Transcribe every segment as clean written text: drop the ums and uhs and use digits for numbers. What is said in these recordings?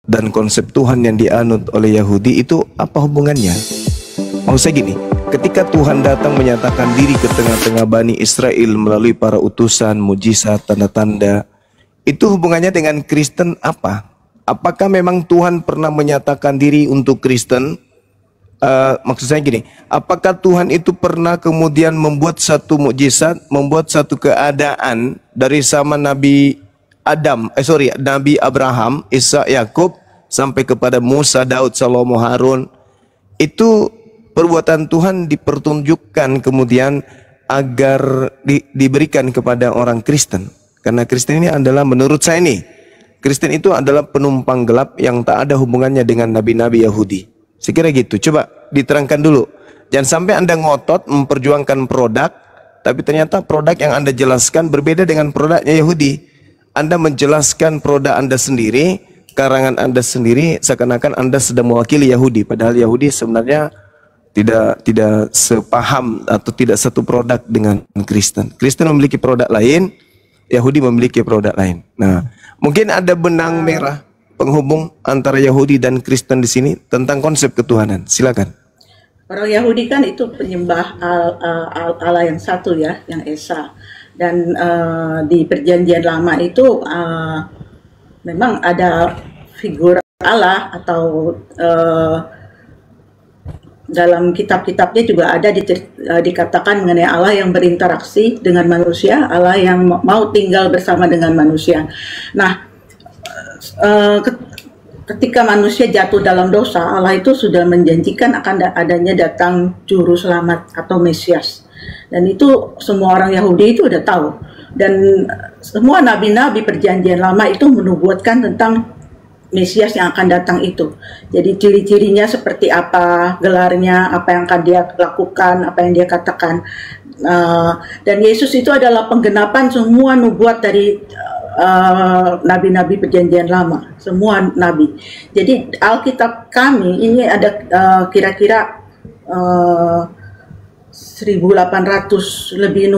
dan konsep Tuhan yang dianut oleh Yahudi itu apa hubungannya? Maksud saya gini, ketika Tuhan datang menyatakan diri ke tengah-tengah Bani Israel melalui para utusan, mujizat, tanda-tanda, itu hubungannya dengan Kristen apa? Apakah memang Tuhan pernah menyatakan diri untuk Kristen? Maksud saya gini, apakah Tuhan itu pernah kemudian membuat satu mukjizat, membuat satu keadaan dari zaman Nabi Nabi Abraham, Ishak, Yakub sampai kepada Musa, Daud, Salomo, Harun? Itu perbuatan Tuhan dipertunjukkan kemudian agar diberikan kepada orang Kristen. Karena Kristen ini adalah, menurut saya nih, Kristen itu adalah penumpang gelap yang tak ada hubungannya dengan nabi-nabi Yahudi. Sekira gitu. Coba diterangkan dulu. Jangan sampai Anda ngotot memperjuangkan produk, tapi ternyata produk yang Anda jelaskan berbeda dengan produknya Yahudi. Anda menjelaskan produk Anda sendiri, karangan Anda sendiri, seakan-akan Anda sedang mewakili Yahudi. Padahal Yahudi sebenarnya tidak sepaham atau tidak satu produk dengan Kristen. Kristen memiliki produk lain, Yahudi memiliki produk lain. Nah, mungkin ada benang merah penghubung antara Yahudi dan Kristen di sini tentang konsep ketuhanan. Silakan. Orang Yahudi kan itu penyembah Allah yang satu ya, yang Esa. Dan di Perjanjian Lama itu memang ada figur Allah atau dalam kitab-kitabnya juga ada dikatakan mengenai Allah yang berinteraksi dengan manusia, Allah yang mau tinggal bersama dengan manusia. Nah, ketika manusia jatuh dalam dosa, Allah itu sudah menjanjikan akan adanya datang juru selamat atau Mesias. Dan itu semua orang Yahudi itu udah tahu. Dan semua nabi-nabi Perjanjian Lama itu menubuatkan tentang Mesias yang akan datang itu. Jadi ciri-cirinya seperti apa, gelarnya, apa yang akan dia lakukan, apa yang dia katakan. Dan Yesus itu adalah penggenapan semua nubuat dari nabi-nabi Perjanjian Lama, semua nabi. Jadi Alkitab kami ini ada kira-kira 1800 lebih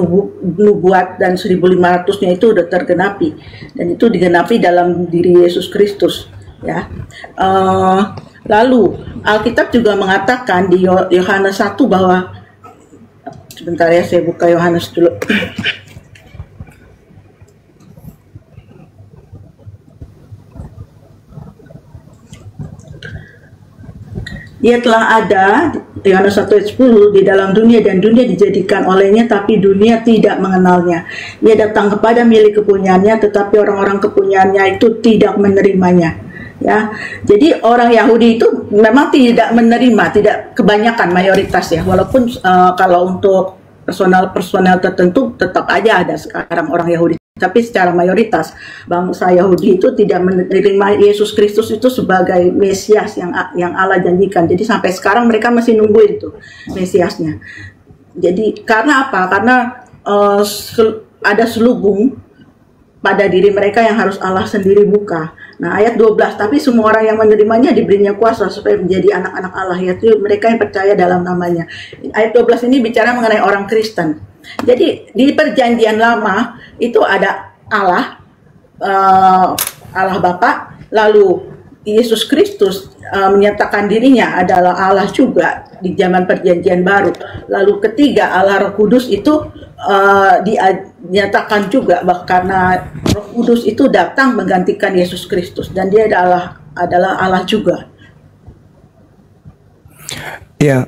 nubuat dan 1500-nya itu udah tergenapi, dan itu digenapi dalam diri Yesus Kristus ya. Lalu Alkitab juga mengatakan di Yohanes 1 bahwa, sebentar ya, saya buka Yohanes dulu. Ia telah ada, Yohanes 1 ayat 10, di dalam dunia dan dunia dijadikan olehnya, tapi dunia tidak mengenalnya. Ia datang kepada milik kepunyaannya, tetapi orang-orang kepunyaannya itu tidak menerimanya. Ya, jadi orang Yahudi itu memang tidak menerima, tidak kebanyakan, mayoritas ya. Walaupun kalau untuk personal tertentu tetap aja ada sekarang orang Yahudi. Tapi secara mayoritas bangsa Yahudi itu tidak menerima Yesus Kristus itu sebagai Mesias yang Allah janjikan. Jadi sampai sekarang mereka masih nunggu itu Mesiasnya. Jadi karena apa? Karena ada selubung pada diri mereka yang harus Allah sendiri buka. Nah, ayat 12, tapi semua orang yang menerimanya diberinya kuasa supaya menjadi anak-anak Allah, yaitu mereka yang percaya dalam namanya. Ayat 12 ini bicara mengenai orang Kristen. Jadi di Perjanjian Lama itu ada Allah, Allah Bapa, lalu Yesus Kristus menyatakan dirinya adalah Allah juga di zaman Perjanjian Baru. Lalu ketiga, Allah Roh Kudus itu dinyatakan juga bahwa karena Roh Kudus itu datang menggantikan Yesus Kristus, dan dia adalah Allah juga. Ya,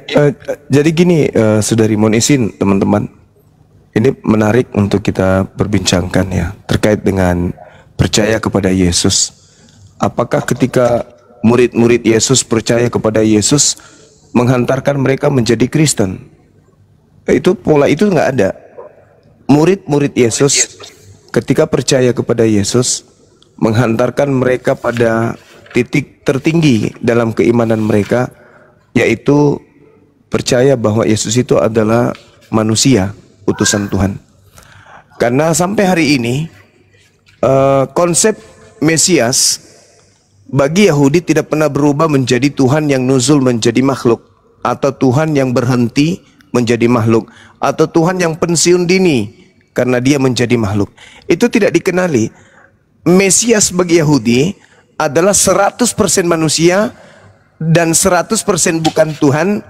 jadi gini, Saudari Monisin, teman-teman, ini menarik untuk kita perbincangkan ya, terkait dengan percaya kepada Yesus. Apakah ketika murid-murid Yesus percaya kepada Yesus menghantarkan mereka menjadi Kristen? Itu pola itu nggak ada. Murid-murid Yesus ketika percaya kepada Yesus menghantarkan mereka pada titik tertinggi dalam keimanan mereka, yaitu percaya bahwa Yesus itu adalah manusia, utusan Tuhan. Karena sampai hari ini konsep Mesias bagi Yahudi tidak pernah berubah menjadi Tuhan yang nuzul menjadi makhluk, atau Tuhan yang berhenti menjadi makhluk, atau Tuhan yang pensiun dini karena dia menjadi makhluk. Itu tidak dikenali. Mesias bagi Yahudi adalah 100% manusia dan 100% bukan Tuhan,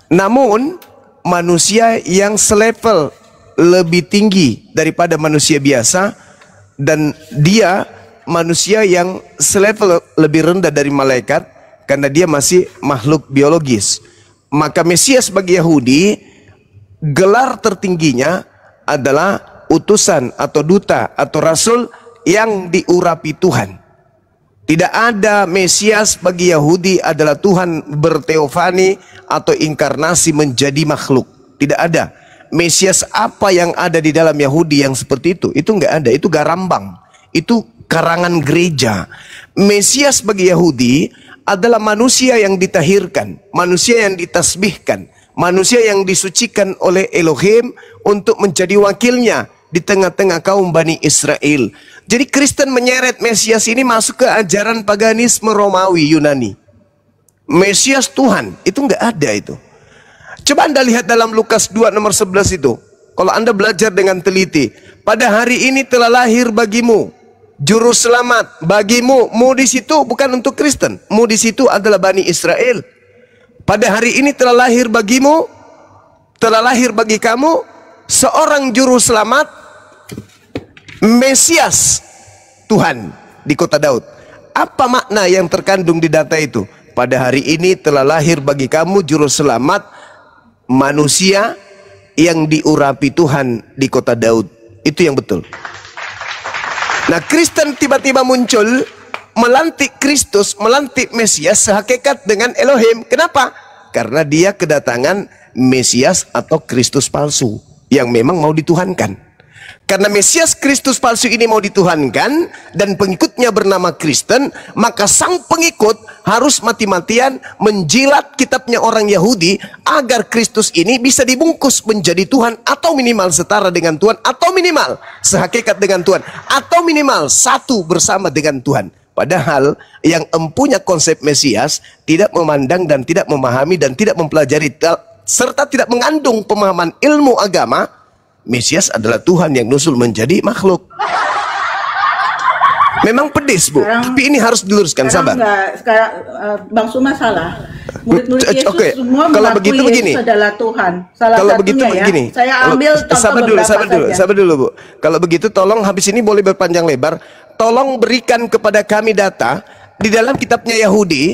namun manusia yang selevel lebih tinggi daripada manusia biasa, dan dia manusia yang selevel lebih rendah dari malaikat karena dia masih makhluk biologis. Maka Mesias bagi Yahudi, gelar tertingginya adalah utusan atau duta atau rasul yang diurapi Tuhan. Tidak ada Mesias bagi Yahudi adalah Tuhan berteofani atau inkarnasi menjadi makhluk. Tidak ada. Mesias apa yang ada di dalam Yahudi yang seperti itu? Itu enggak ada. Itu garambang. Itu karangan gereja. Mesias bagi Yahudi adalah manusia yang ditahirkan, manusia yang ditasbihkan, manusia yang disucikan oleh Elohim untuk menjadi wakilnya di tengah-tengah kaum Bani Israel. Jadi Kristen menyeret Mesias ini masuk ke ajaran paganisme Romawi Yunani. Mesias Tuhan, itu enggak ada itu. Coba Anda lihat dalam Lukas 2 nomor 11 itu. Kalau Anda belajar dengan teliti, pada hari ini telah lahir bagimu juru selamat bagimu. Mu di situ bukan untuk Kristen, mu di situ adalah Bani Israel. Pada hari ini telah lahir bagimu, telah lahir bagi kamu seorang juru selamat, Mesias Tuhan di kota Daud. Apa makna yang terkandung di data itu? Pada hari ini telah lahir bagi kamu juru selamat, manusia yang diurapi Tuhan di kota Daud. Itu yang betul. Nah, Kristen tiba-tiba muncul melantik Kristus, melantik Mesias sehakikat dengan Elohim. Kenapa? Karena dia kedatangan Mesias atau Kristus palsu yang memang mau dituhankan. Karena Mesias Kristus palsu ini mau dituhankan dan pengikutnya bernama Kristen, maka sang pengikut harus mati-matian menjilat kitabnya orang Yahudi agar Kristus ini bisa dibungkus menjadi Tuhan, atau minimal setara dengan Tuhan, atau minimal sehakikat dengan Tuhan, atau minimal satu bersama dengan Tuhan. Padahal yang empunya konsep Mesias tidak memandang dan tidak memahami dan tidak mempelajari serta tidak mengandung pemahaman ilmu agama. Mesias adalah Tuhan yang nusul menjadi makhluk. Memang pedis, Bu. Sekarang, tapi ini harus diluruskan. Sabar. Sekarang Bang Suma salah. Murid-murid Yesus semua kalau mengakui begitu Yesus begini. adalah Tuhan. Salah Kalau satunya begitu begini. Saya ambil contoh sabar dulu, Bu. Kalau begitu tolong habis ini boleh berpanjang lebar. Tolong berikan kepada kami data di dalam kitabnya Yahudi.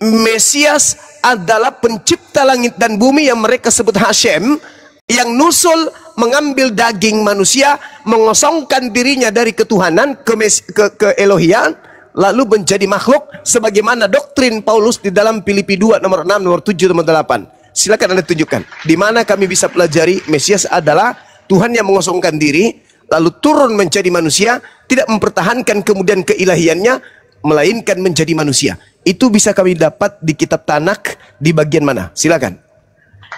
Mesias adalah pencipta langit dan bumi yang mereka sebut Hashem, yang nusul mengambil daging manusia, mengosongkan dirinya dari ketuhanan ke Elohian, lalu menjadi makhluk sebagaimana doktrin Paulus di dalam Filipi 2 nomor 6, nomor 7, nomor 8. Silakan Anda tunjukkan di mana kami bisa pelajari Mesias adalah Tuhan yang mengosongkan diri lalu turun menjadi manusia, tidak mempertahankan kemudian keilahiannya, melainkan menjadi manusia. Itu bisa kami dapat di kitab Tanak di bagian mana? Silakan.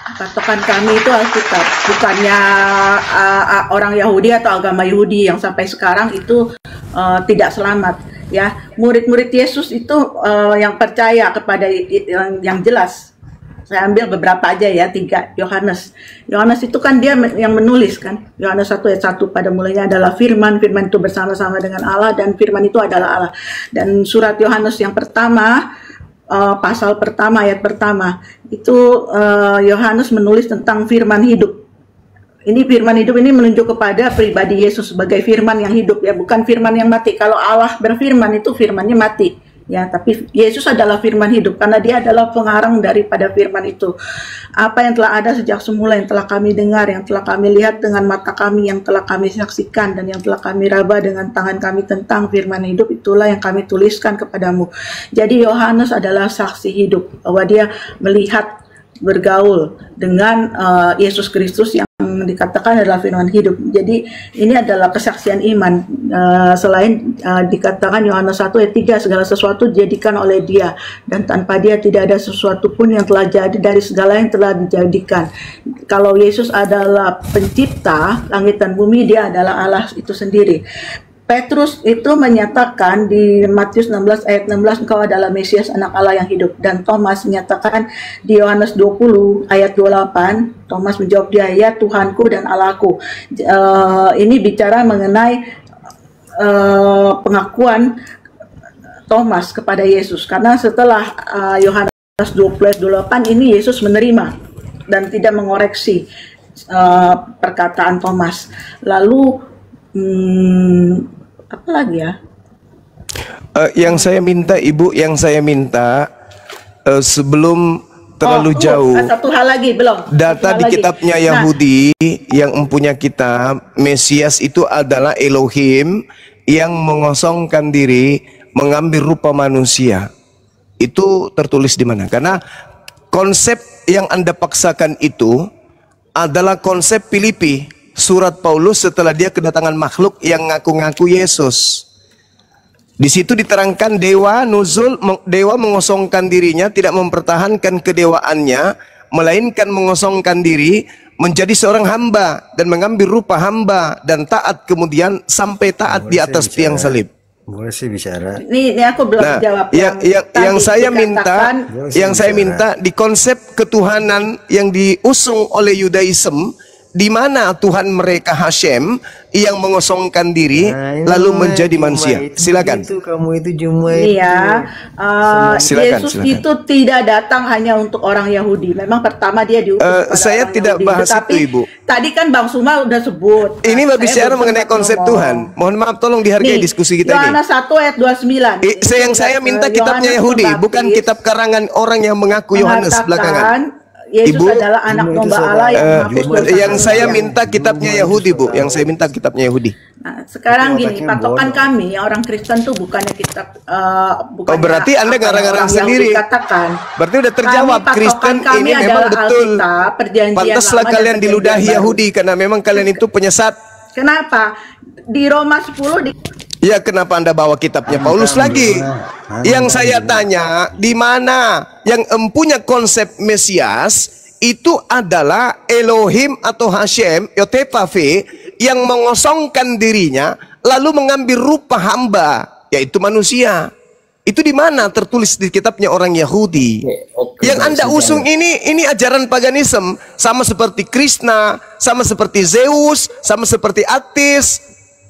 Patokan kami itu Alkitab, bukannya orang Yahudi atau agama Yahudi yang sampai sekarang itu tidak selamat. Ya, murid-murid Yesus itu yang percaya kepada yang jelas. Saya ambil beberapa aja ya, 3. Yohanes itu kan dia yang menulis kan. Yohanes 1 ayat 1, pada mulanya adalah firman, firman itu bersama-sama dengan Allah dan firman itu adalah Allah. Dan surat Yohanes yang pertama, pasal pertama ayat pertama itu Yohanes menulis tentang firman hidup. Ini firman hidup ini menunjuk kepada pribadi Yesus sebagai firman yang hidup ya, bukan firman yang mati. Kalau Allah berfirman itu firmannya mati ya, tapi Yesus adalah firman hidup karena dia adalah pengarang daripada firman itu. Apa yang telah ada sejak semula, yang telah kami dengar, yang telah kami lihat dengan mata kami, yang telah kami saksikan, dan yang telah kami raba dengan tangan kami tentang firman hidup, itulah yang kami tuliskan kepadamu. Jadi Yohanes adalah saksi hidup bahwa dia melihat, bergaul dengan Yesus Kristus yang dikatakan adalah firman hidup. Jadi ini adalah kesaksian iman. Selain dikatakan Yohanes 1 ayat 3, segala sesuatu dijadikan oleh dia, dan tanpa dia tidak ada sesuatu pun yang telah jadi dari segala yang telah dijadikan. Kalau Yesus adalah pencipta langit dan bumi, dia adalah Allah itu sendiri. Petrus itu menyatakan di Matius 16 ayat 16, engkau adalah Mesias, anak Allah yang hidup. Dan Thomas menyatakan di Yohanes 20 ayat 28, Thomas menjawab dia, ya Tuhanku dan Allahku. Ini bicara mengenai pengakuan Thomas kepada Yesus, karena setelah Yohanes 20:28 ini Yesus menerima dan tidak mengoreksi perkataan Thomas. Lalu apa lagi ya? Yang saya minta Ibu, sebelum terlalu jauh, satu hal lagi belum. data di kitabnya Yahudi yang mempunyai kitab, Mesias itu adalah Elohim yang mengosongkan diri, mengambil rupa manusia. Itu tertulis di mana? Karena konsep yang Anda paksakan itu adalah konsep Filipi, surat Paulus setelah dia kedatangan makhluk yang ngaku-ngaku Yesus. Di situ diterangkan dewa nuzul, dewa mengosongkan dirinya, tidak mempertahankan kedewaannya, melainkan mengosongkan diri menjadi seorang hamba dan mengambil rupa hamba dan taat, kemudian sampai taat di atas tiang salib. Boleh sih bicara. Ini aku belum jawab. Yang saya minta di konsep ketuhanan yang diusung oleh Yudaism, di mana Tuhan mereka Hashem yang mengosongkan diri lalu menjadi manusia. Silakan. Kamu itu cuma Yesus itu tidak datang hanya untuk orang Yahudi. Memang pertama dia diutus pada saya orang tidak Yahudi. bahas Tetapi itu, Ibu. Tadi kan Bang Suma udah sebut. Ini berbicara mengenai konsep Tuhan. Mohon maaf, tolong dihargai diskusi kita ini. Yohanes 1 ayat 29. Yang saya minta kitabnya Yahudi, bukan kitab karangan orang yang mengaku Yohanes belakangan. Yesus Ibu, adalah anak domba Allah yang menghapus dosa yang saya minta kitabnya Yahudi, Bu. Yang saya minta kitabnya Yahudi. Nah, sekarang gini, patokan kami yang orang Kristen tuh bukannya kitab bukannya berarti Anda ngarang-ngarang sendiri. Katakan. Berarti udah terjawab, Kristen ini memang betul. Pantaslah kalian diludahi Yahudi karena memang kalian itu penyesat. Kenapa? Di Roma 10 Ya, kenapa Anda bawa kitabnya Paulus lagi? Yang saya tanya, di mana yang empunya konsep Mesias itu adalah Elohim atau Hashem, Yotevave, yang mengosongkan dirinya lalu mengambil rupa hamba, yaitu manusia. Itu di mana tertulis di kitabnya orang Yahudi? Yang Anda usung ini ajaran paganisme, sama seperti Krishna, sama seperti Zeus, sama seperti Atis,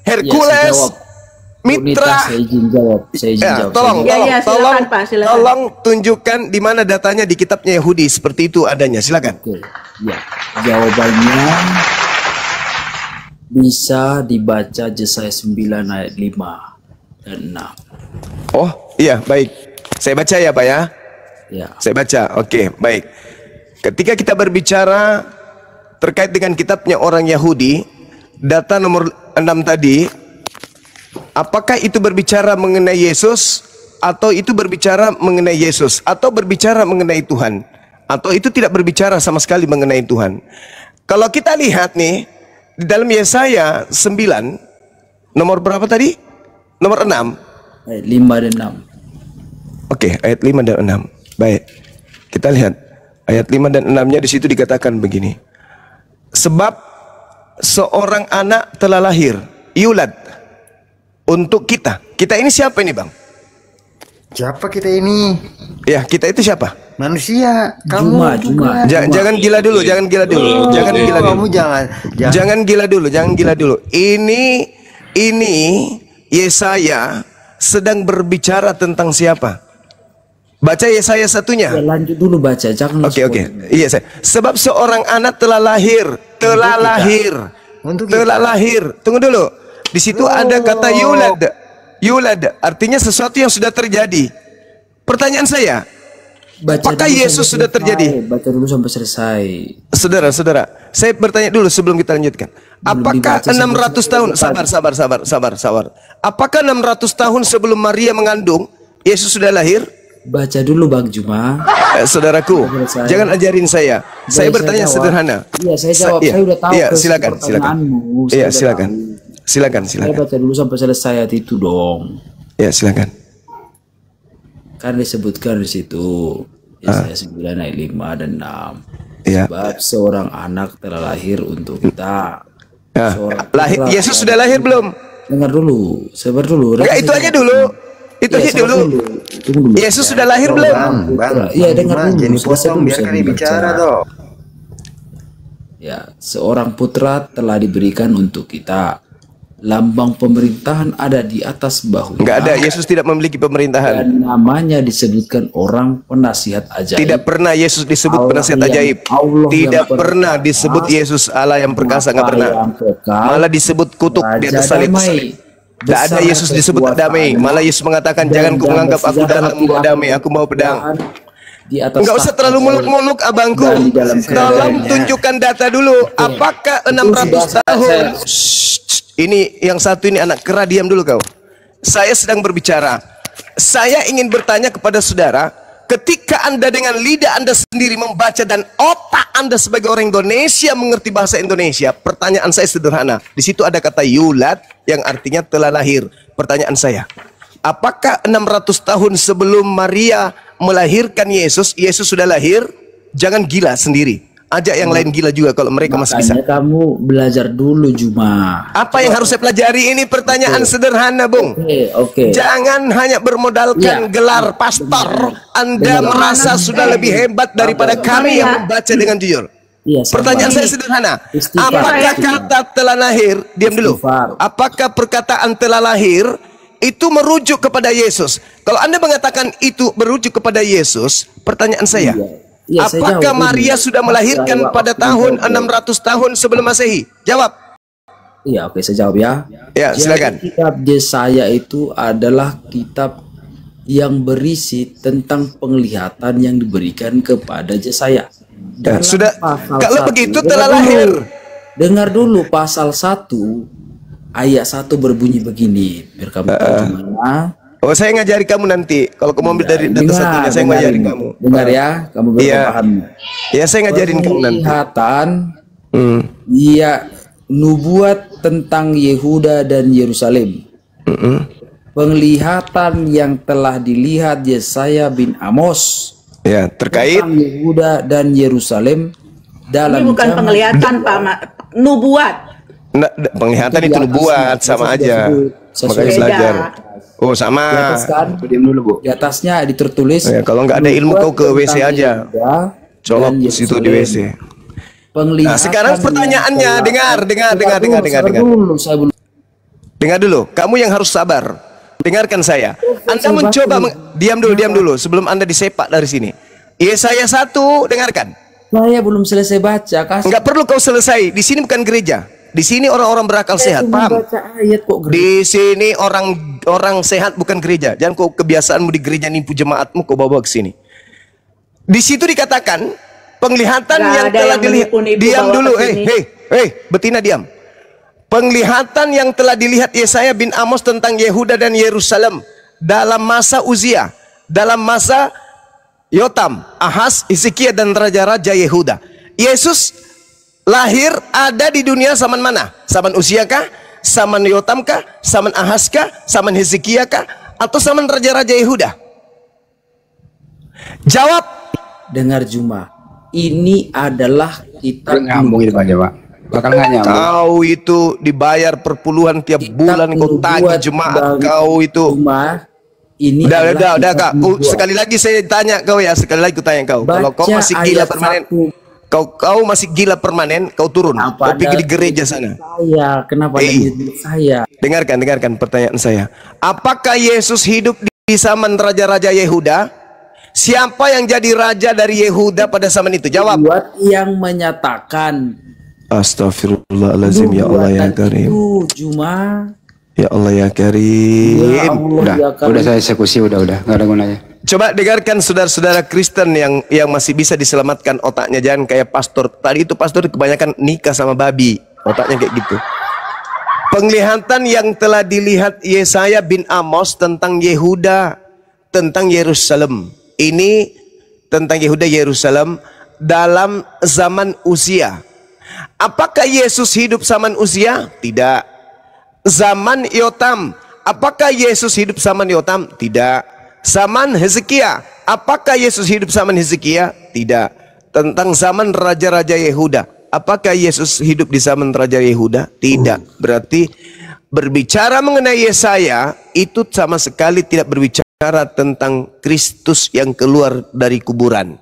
Hercules. Mitra, saya izin jawab. Tolong tunjukkan di mana datanya di kitabnya Yahudi seperti itu adanya. Silakan. Oke. Ya, jawabannya bisa dibaca Yesaya 9 ayat 5 dan 6. Oh, iya, baik. Saya baca ya, Pak ya. Ya. Saya baca. Oke, baik. Ketika kita berbicara terkait dengan kitabnya orang Yahudi, data nomor 6 tadi, apakah itu berbicara mengenai Yesus, atau itu berbicara mengenai Yesus, atau berbicara mengenai Tuhan, atau itu tidak berbicara sama sekali mengenai Tuhan? Kalau kita lihat nih di dalam Yesaya 9, nomor berapa tadi? Nomor 6. Ayat 5 dan 6. Oke, ayat 5 dan 6. Baik. Kita lihat ayat 5 dan 6-nya di situ dikatakan begini. Sebab seorang anak telah lahir, yulad, untuk kita. Kita ini siapa ini, Bang? Siapa kita ini? Ya, kita itu siapa? Manusia. Kamu jangan gila dulu, jangan gila dulu. Jangan gila dulu. Jangan gila dulu. Ini Yesaya sedang berbicara tentang siapa? Baca Yesaya 1-nya. Ya, lanjut dulu baca, jangan. Oke. Iya, saya. Sebab seorang anak telah lahir. Tunggu dulu. Di situ ada kata yulad. Yulad artinya sesuatu yang sudah terjadi. Pertanyaan saya, apakah Yesus sudah terjadi? Baca dulu sampai selesai. Saudara, saya bertanya dulu sebelum kita lanjutkan. Apakah 600 tahun? Sabar. Apakah 600 tahun sebelum Maria mengandung, Yesus sudah lahir? Baca dulu, Bang Juma. Saudaraku, jangan ajarin saya. Saya bertanya sederhana. Iya, saya jawab. Saya udah tahu. Iya, silakan. Iya, silakan. Saya baca dulu sampai selesai ayat itu dong. Ya, silakan. Kan disebutkan di situ Yesaya 9 ayat 5 dan 6. Ya. Sebab seorang anak telah lahir untuk kita. Yesus sudah lahir belum? Dengar dulu, sabar dulu. Itu aja dulu. Yesus sudah lahir belum? Bang. Iya, dengar dulu. Jadi potong biarkan dia bicara dong. Ya, seorang putra telah diberikan untuk kita. lambang pemerintahan ada di atas bahunya. Enggak ada, Yesus tidak memiliki pemerintahan. Dan namanya disebutkan orang penasihat ajaib. Tidak pernah Yesus disebut Allah penasihat yang- ajaib. Allah Tidak yang pernah disebut Yesus Allah yang perkasa, nggak pernah. yang kekal, Malah disebut kutuk di Raja atas salib. damai. Tidak ada Besar Yesus disebut damai. kekuasaannya, Malah Yesus mengatakan dan jangan kau damai menganggap aku sejahtera dalam membawa Tuhan damai, aku bawa pedang. di atas Enggak usah tahta terlalu muluk-muluk abangku. dan di dalam Tolong kerajaannya. tunjukkan data dulu. Apakah 600 sudah tahun? saya- Ini yang satu ini anak kera, diam dulu kau. Saya sedang berbicara. Saya ingin bertanya kepada saudara, ketika Anda dengan lidah Anda sendiri membaca dan otak Anda sebagai orang Indonesia mengerti bahasa Indonesia, pertanyaan saya sederhana. Di situ ada kata yulat yang artinya telah lahir. Pertanyaan saya, apakah 600 tahun sebelum Maria melahirkan Yesus, Yesus sudah lahir? Jangan gila sendiri. Ajak yang lain gila juga kalau mereka masih bisa. Makanya kamu belajar dulu Juma. Apa yang harus saya pelajari? Ini pertanyaan sederhana, Bung. Oke. Jangan hanya bermodalkan Ya. gelar pastor. Anda Benar. merasa sudah lebih hebat daripada kami yang membaca dengan jujur. Iya, sama. Pertanyaan saya sederhana. Istighfar. Apakah kata telah lahir? Diam dulu. Istighfar. Apakah perkataan telah lahir itu merujuk kepada Yesus? Kalau Anda mengatakan itu merujuk kepada Yesus, pertanyaan saya. Iya, saya Apakah jawab Maria ini. sudah melahirkan Saya pada waktu tahun itu. 600 tahun sebelum Masehi? Jawab. Iya, oke, saya jawab ya. Ya, Jadi, silakan. kitab Yesaya itu adalah kitab yang berisi tentang penglihatan yang diberikan kepada Yesaya. Dalam Sudah, pasal kalau 1, begitu dengar telah dulu. lahir. Dengar dulu pasal 1 ayat 1 berbunyi begini. Biar kamu tahu gimana. Oh, saya ngajari kamu nanti. Kalau kamu ambil dari data satunya, saya ngajarin kamu. Dengar ya, kamu baru Iya. paham. Ya, saya ngajarin kamu nanti. Penglihatan Hmm. dia nubuat tentang Yehuda dan Yerusalem. Mm-mm. Penglihatan yang telah dilihat Yesaya bin Amos Ya, terkait tentang Yehuda dan Yerusalem dalam Ini bukan zaman- penglihatan Pak, nubuat. penglihatan itu Itu di nubuat atasnya, sama saya aja. sudah Makanya sebut. belajar. Beda. Oh, sama. Di atas kan, Diam dulu, Bu. di atasnya ditertulis. Ya, kalau nggak ada ilmu nubuat kau ke WC tentang aja. Yehuda Colok dan di situ di Yerusalem. WC. Penglihatan Nah, sekarang yang pertanyaannya, telah- dengar. Sabar dulu, saya belum. Dengar dulu, kamu yang harus sabar. Dengarkan saya. Anda mencoba diam dulu sebelum Anda disepak dari sini. Yesaya 1, dengarkan. Saya belum selesai baca. Kasih Enggak perlu kau selesai. Di sini bukan gereja. Di sini orang-orang berakal sehat, cuma paham? baca ayat kok. Di sini orang sehat bukan gereja. Jangan kau kebiasaanmu di gereja nipu jemaatmu kau bawa ke sini. Di situ dikatakan penglihatan Nggak yang ada telah yang dilihat. menipu-nipu Diam bawa dulu, ke sini. betina diam. Penglihatan yang telah dilihat Yesaya bin Amos tentang Yehuda dan Yerusalem dalam masa Uzia, dalam masa Yotam, Ahaz, Hezekia dan raja-raja Yehuda. Yesus lahir ada di dunia zaman mana? Zaman Uzia kah? Zaman Yotam kah? Zaman Ahaz kah? Zaman Hezekia kah? Atau zaman raja-raja Yehuda? Jawab. Dengar Juma. Ini adalah kitab Nyambung itu Pak Jawa. Bakal nggak nyambung. Kau itu dibayar per puluhan tiap bulan kau tagih jemaat kau itu. Juma. Ini Udah Kak. Sekali lagi saya tanya kau ya, sekali lagi ku tanya kau. Kalau kau masih gila permanen, kau masih gila permanen, kau turun. Kau pergi di gereja sana. Saya, kenapa ada di saya? Dengarkan pertanyaan saya. Apakah Yesus hidup di zaman raja-raja Yehuda? Siapa yang jadi raja dari Yehuda pada zaman itu? Jawab. Buat yang menyatakan Astagfirullahaladzim, ya Allah ya Karim. itu Juma. Ya Allah ya Karim. Ya Allah, ya Karim. Udah saya eksekusi, udah nggak ada gunanya. Coba dengarkan saudara-saudara Kristen yang masih bisa diselamatkan otaknya. Jangan kayak pastor. Tadi itu pastor kebanyakan nikah sama babi. Otaknya kayak gitu. Penglihatan yang telah dilihat Yesaya bin Amos tentang Yehuda, tentang Yerusalem. Ini tentang Yehuda Yerusalem dalam zaman Uzia. Apakah Yesus hidup zaman Uzia? Tidak. Zaman Yotam. Apakah Yesus hidup zaman Yotam? Tidak. Zaman Hezekia. Apakah Yesus hidup zaman Hezekia? Tidak. Tentang zaman raja-raja Yehuda. Apakah Yesus hidup di zaman raja Yehuda? Tidak. Berarti berbicara mengenai Yesaya itu sama sekali tidak berbicara tentang Kristus yang keluar dari kuburan.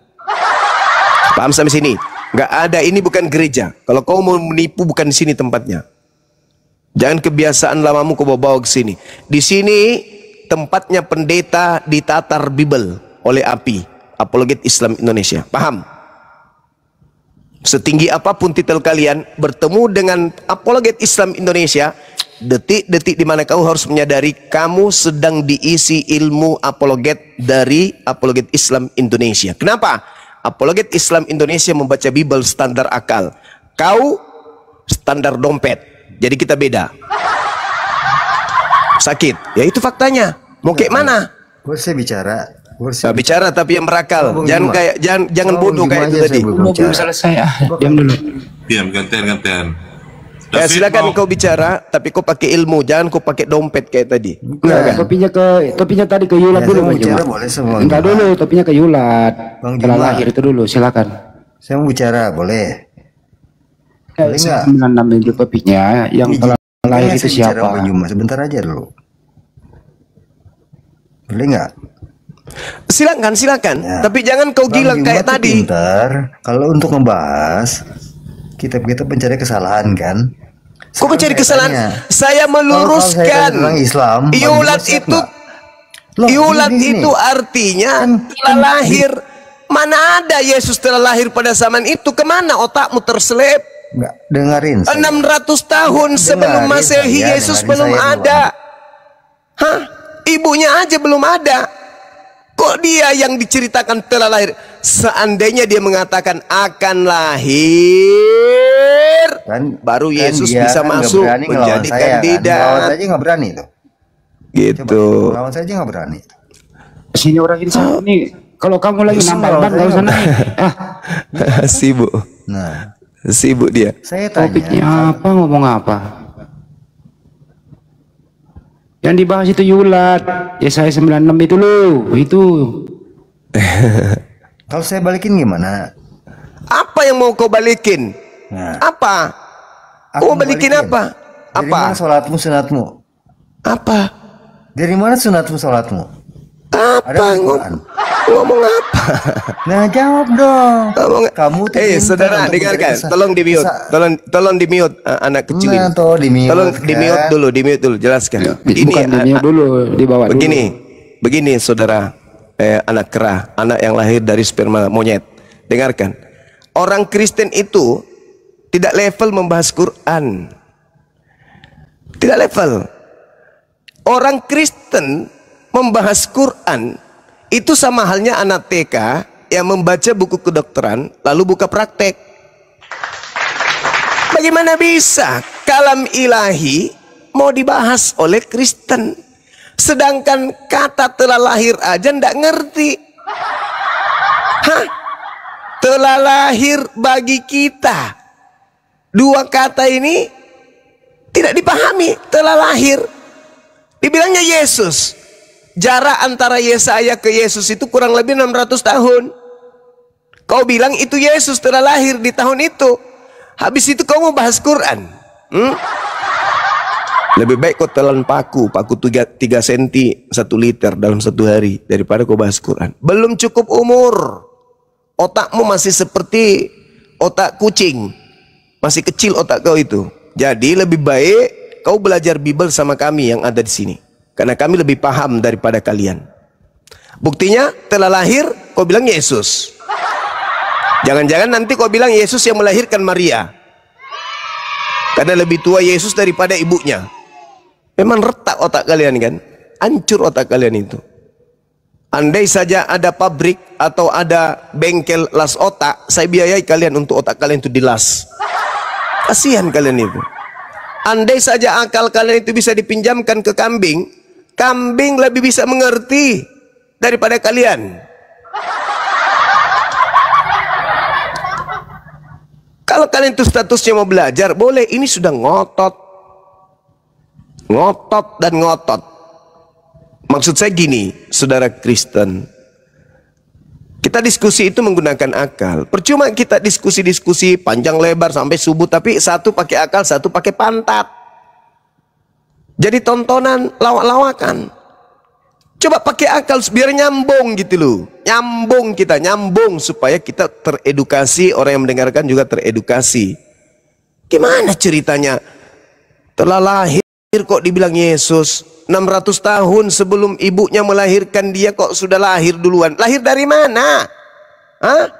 Paham sampai sini? Nggak ada, ini bukan gereja. Kalau kau mau menipu bukan di sini tempatnya. Jangan kebiasaan lamamu kau bawa ke sini. Di sini tempatnya pendeta ditatar Bible oleh API, Apologet Islam Indonesia. Paham? Setinggi apapun titel kalian, bertemu dengan Apologet Islam Indonesia, detik-detik di mana kau harus menyadari kamu sedang diisi ilmu apologet dari Apologet Islam Indonesia. Kenapa? Apologet Islam Indonesia membaca Bible standar akal. Kau standar dompet. Jadi kita beda. Sakit. Ya itu faktanya. Mau kayak mana? Boleh saya bicara? Nah, bicara tapi yang berakal. Jangan bodoh kayak itu tadi. Belum selesai. Diam dulu. Diam, gantian. Ya silakan kau bicara, tapi kau pakai ilmu, jangan kau pakai dompet kayak tadi. Enggak, topinya tadi ke Yulat dulu Bang bicara Juma. boleh semua. Enggak dulu, topinya ke Yulat. Bang Setelah Juma. lahir itu dulu, silakan. Saya mau bicara, boleh? Boleh nggak? 96 itu topinya, yang telah lahir itu Saya bicara, siapa? Bang Juma, sebentar aja dulu. Boleh nggak? Silakan. Ya. Tapi jangan kau Bang gila Juma kayak tuh tadi. pintar. Kalau untuk membahas, kita mencari kesalahan kan? Kau mencari Sekarang kesalahan. tanya, Saya meluruskan. tentang Islam, Bang Yulat Juma siap itu, nggak? Loh, Yulat gini. itu artinya Kan telah lahir. Mana ada Yesus telah lahir pada zaman itu? Kemana otakmu terselip? Nggak, dengerin saya. 600 tahun sebelum Dengerin Masehi saya, Yesus dengerin belum saya dulu. ada. Hah? Ibunya aja belum ada. Kok dia yang diceritakan telah lahir? Seandainya dia mengatakan akan lahir, baru Yesus dia bisa nggak masuk berani ngelawan menjadi saya, kan? kandidat. Ngelawan aja nggak berani tuh. Gitu. Ngelawan saya aja nggak berani. Sini orang ini sana nih. Kalau kamu lagi nambah ban kau sana. Sibuk. Nah, Sibuk dia. saya tanya. Topiknya apa, ngomong apa? Yang dibahas itu Yulat. Ya saya 96 itu loh. Itu. Kalau saya balikin gimana? Apa yang mau kau balikin? Nah, Apa? aku Kau balikin apa? Dari Apa? mana sholatmu, sunatmu? Apa? Dari mana sunatmu, sholatmu? Ada Apa? di Quran. Ngomong apa? Nah, jawab dong. Ngomong- Kamu tuh pintar saudara, untuk dengarkan. mencari Tolong di mute. Tolong di mute anak kecil ini. Nah, toh di mute, Tolong kan? di mute dulu, jelaskan. Bukan ini dulu, dibawa dulu. Begini saudara, anak kera, anak yang lahir dari sperma monyet. Dengarkan. Orang Kristen itu tidak level membahas Quran. Tidak level. Orang Kristen membahas Quran itu sama halnya anak TK yang membaca buku kedokteran lalu buka praktek. Bagaimana bisa kalam ilahi mau dibahas oleh Kristen, sedangkan kata telah lahir aja ndak ngerti? Hah? Telah lahir bagi kita, dua kata ini tidak dipahami. Telah lahir dibilangnya Yesus. Jarak antara Yesaya ke Yesus itu kurang lebih 600 tahun. Kau bilang itu Yesus telah lahir di tahun itu. Habis itu kau mau bahas Quran. Lebih baik kau telan paku 3 cm 1 liter dalam 1 hari daripada kau bahas Quran. Belum cukup umur. Otakmu masih seperti otak kucing. Masih kecil otak kau itu. Jadi lebih baik kau belajar Bible sama kami yang ada di sini. Karena kami lebih paham daripada kalian. Buktinya telah lahir, kau bilang Yesus. Jangan-jangan nanti kau bilang Yesus yang melahirkan Maria. Karena lebih tua Yesus daripada ibunya. Memang retak otak kalian kan? Hancur otak kalian itu. Andai saja ada pabrik atau ada bengkel las otak, saya biayai kalian untuk otak kalian itu dilas. Kasihan kalian itu. Andai saja akal kalian itu bisa dipinjamkan ke kambing, kambing lebih bisa mengerti daripada kalian. Kalau kalian itu statusnya mau belajar, boleh. Ini sudah ngotot. Ngotot dan ngotot. Maksud saya gini, saudara Kristen. Kita diskusi itu menggunakan akal. Percuma kita diskusi-diskusi panjang lebar sampai subuh, tapi satu pakai akal, satu pakai pantat. Jadi tontonan lawak-lawakan. Coba pakai akal biar nyambung gitu loh. Nyambung kita, nyambung supaya kita teredukasi, orang yang mendengarkan juga teredukasi. Gimana ceritanya? Telah lahir kok dibilang Yesus. 600 tahun sebelum ibunya melahirkan dia kok sudah lahir duluan. Lahir dari mana? Hah?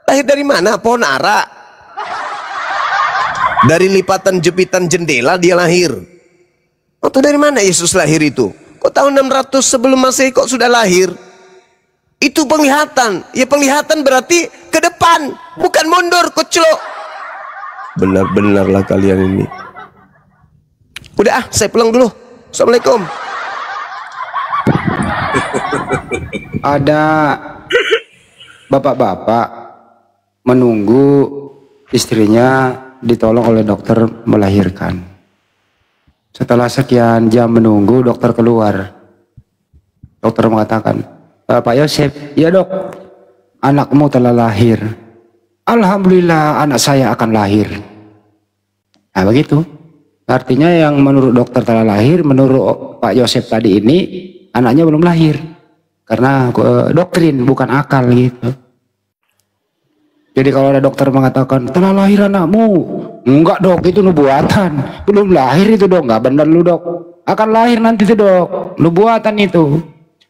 Lahir dari mana? Pohon ara? Dari lipatan jepitan jendela dia lahir. Atau dari mana Yesus lahir itu? Kok tahun 600 sebelum Masehi kok sudah lahir? Itu penglihatan. Ya penglihatan berarti ke depan, bukan mundur, keclok. Benar-benarlah kalian ini. Udah saya pulang dulu. Assalamualaikum. Ada bapak-bapak menunggu istrinya ditolong oleh dokter melahirkan. Setelah sekian jam menunggu, dokter keluar. Dokter mengatakan, Pak Yosef, ya dok, anakmu telah lahir. Alhamdulillah anak saya akan lahir. Nah begitu. Artinya yang menurut dokter telah lahir, menurut Pak Yosef tadi ini, anaknya belum lahir. Karena doktrin, bukan akal gitu. Jadi kalau ada dokter mengatakan, telah lahir anakmu. Enggak dok, itu nubuatan. Belum lahir itu dok, enggak benar lu dok. Akan lahir nanti itu dok, nubuatan itu.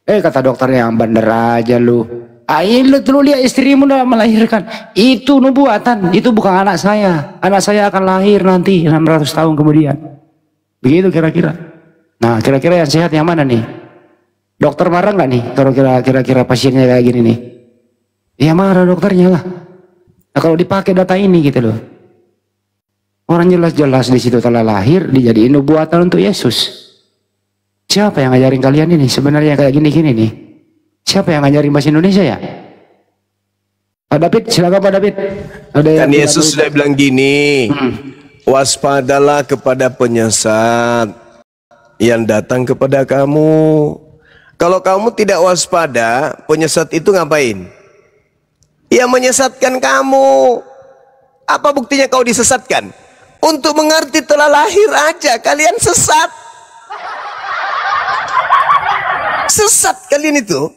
Kata dokternya, yang bener aja lu. Lu lihat istrimu udah melahirkan. Itu nubuatan, itu bukan anak saya. Anak saya akan lahir nanti 600 tahun kemudian. Begitu kira-kira. Nah kira-kira yang sehat yang mana nih? Dokter marah nggak nih kalau kira-kira pasiennya kayak gini nih? Ya marah dokternya lah. Nah kalau dipakai data ini gitu loh. Orang jelas-jelas di situ telah lahir, dijadiin nubuatan untuk Yesus. Siapa yang ngajarin kalian ini sebenarnya kayak gini-gini nih? Siapa yang ngajarin bahasa Indonesia ya? Pak David, silakan Pak David. Kan Yesus sudah bilang gini, waspadalah kepada penyesat yang datang kepada kamu. Kalau kamu tidak waspada, penyesat itu ngapain? Ya menyesatkan kamu. Apa buktinya kau disesatkan? Untuk mengerti telah lahir aja kalian sesat. Sesat kalian itu.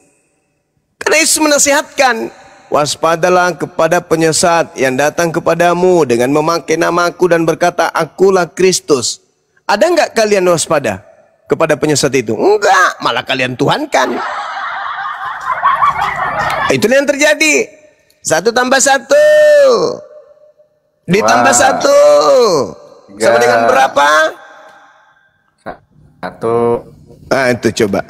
Karena Yesus menasihatkan, waspadalah kepada penyesat yang datang kepadamu dengan memakai namaku dan berkata, akulah Kristus. Ada enggak kalian waspada kepada penyesat itu? Enggak, malah kalian tuhankan. Itulah yang terjadi. 1 tambah 1 ditambah 1 sama dengan berapa? 1. Ah itu coba.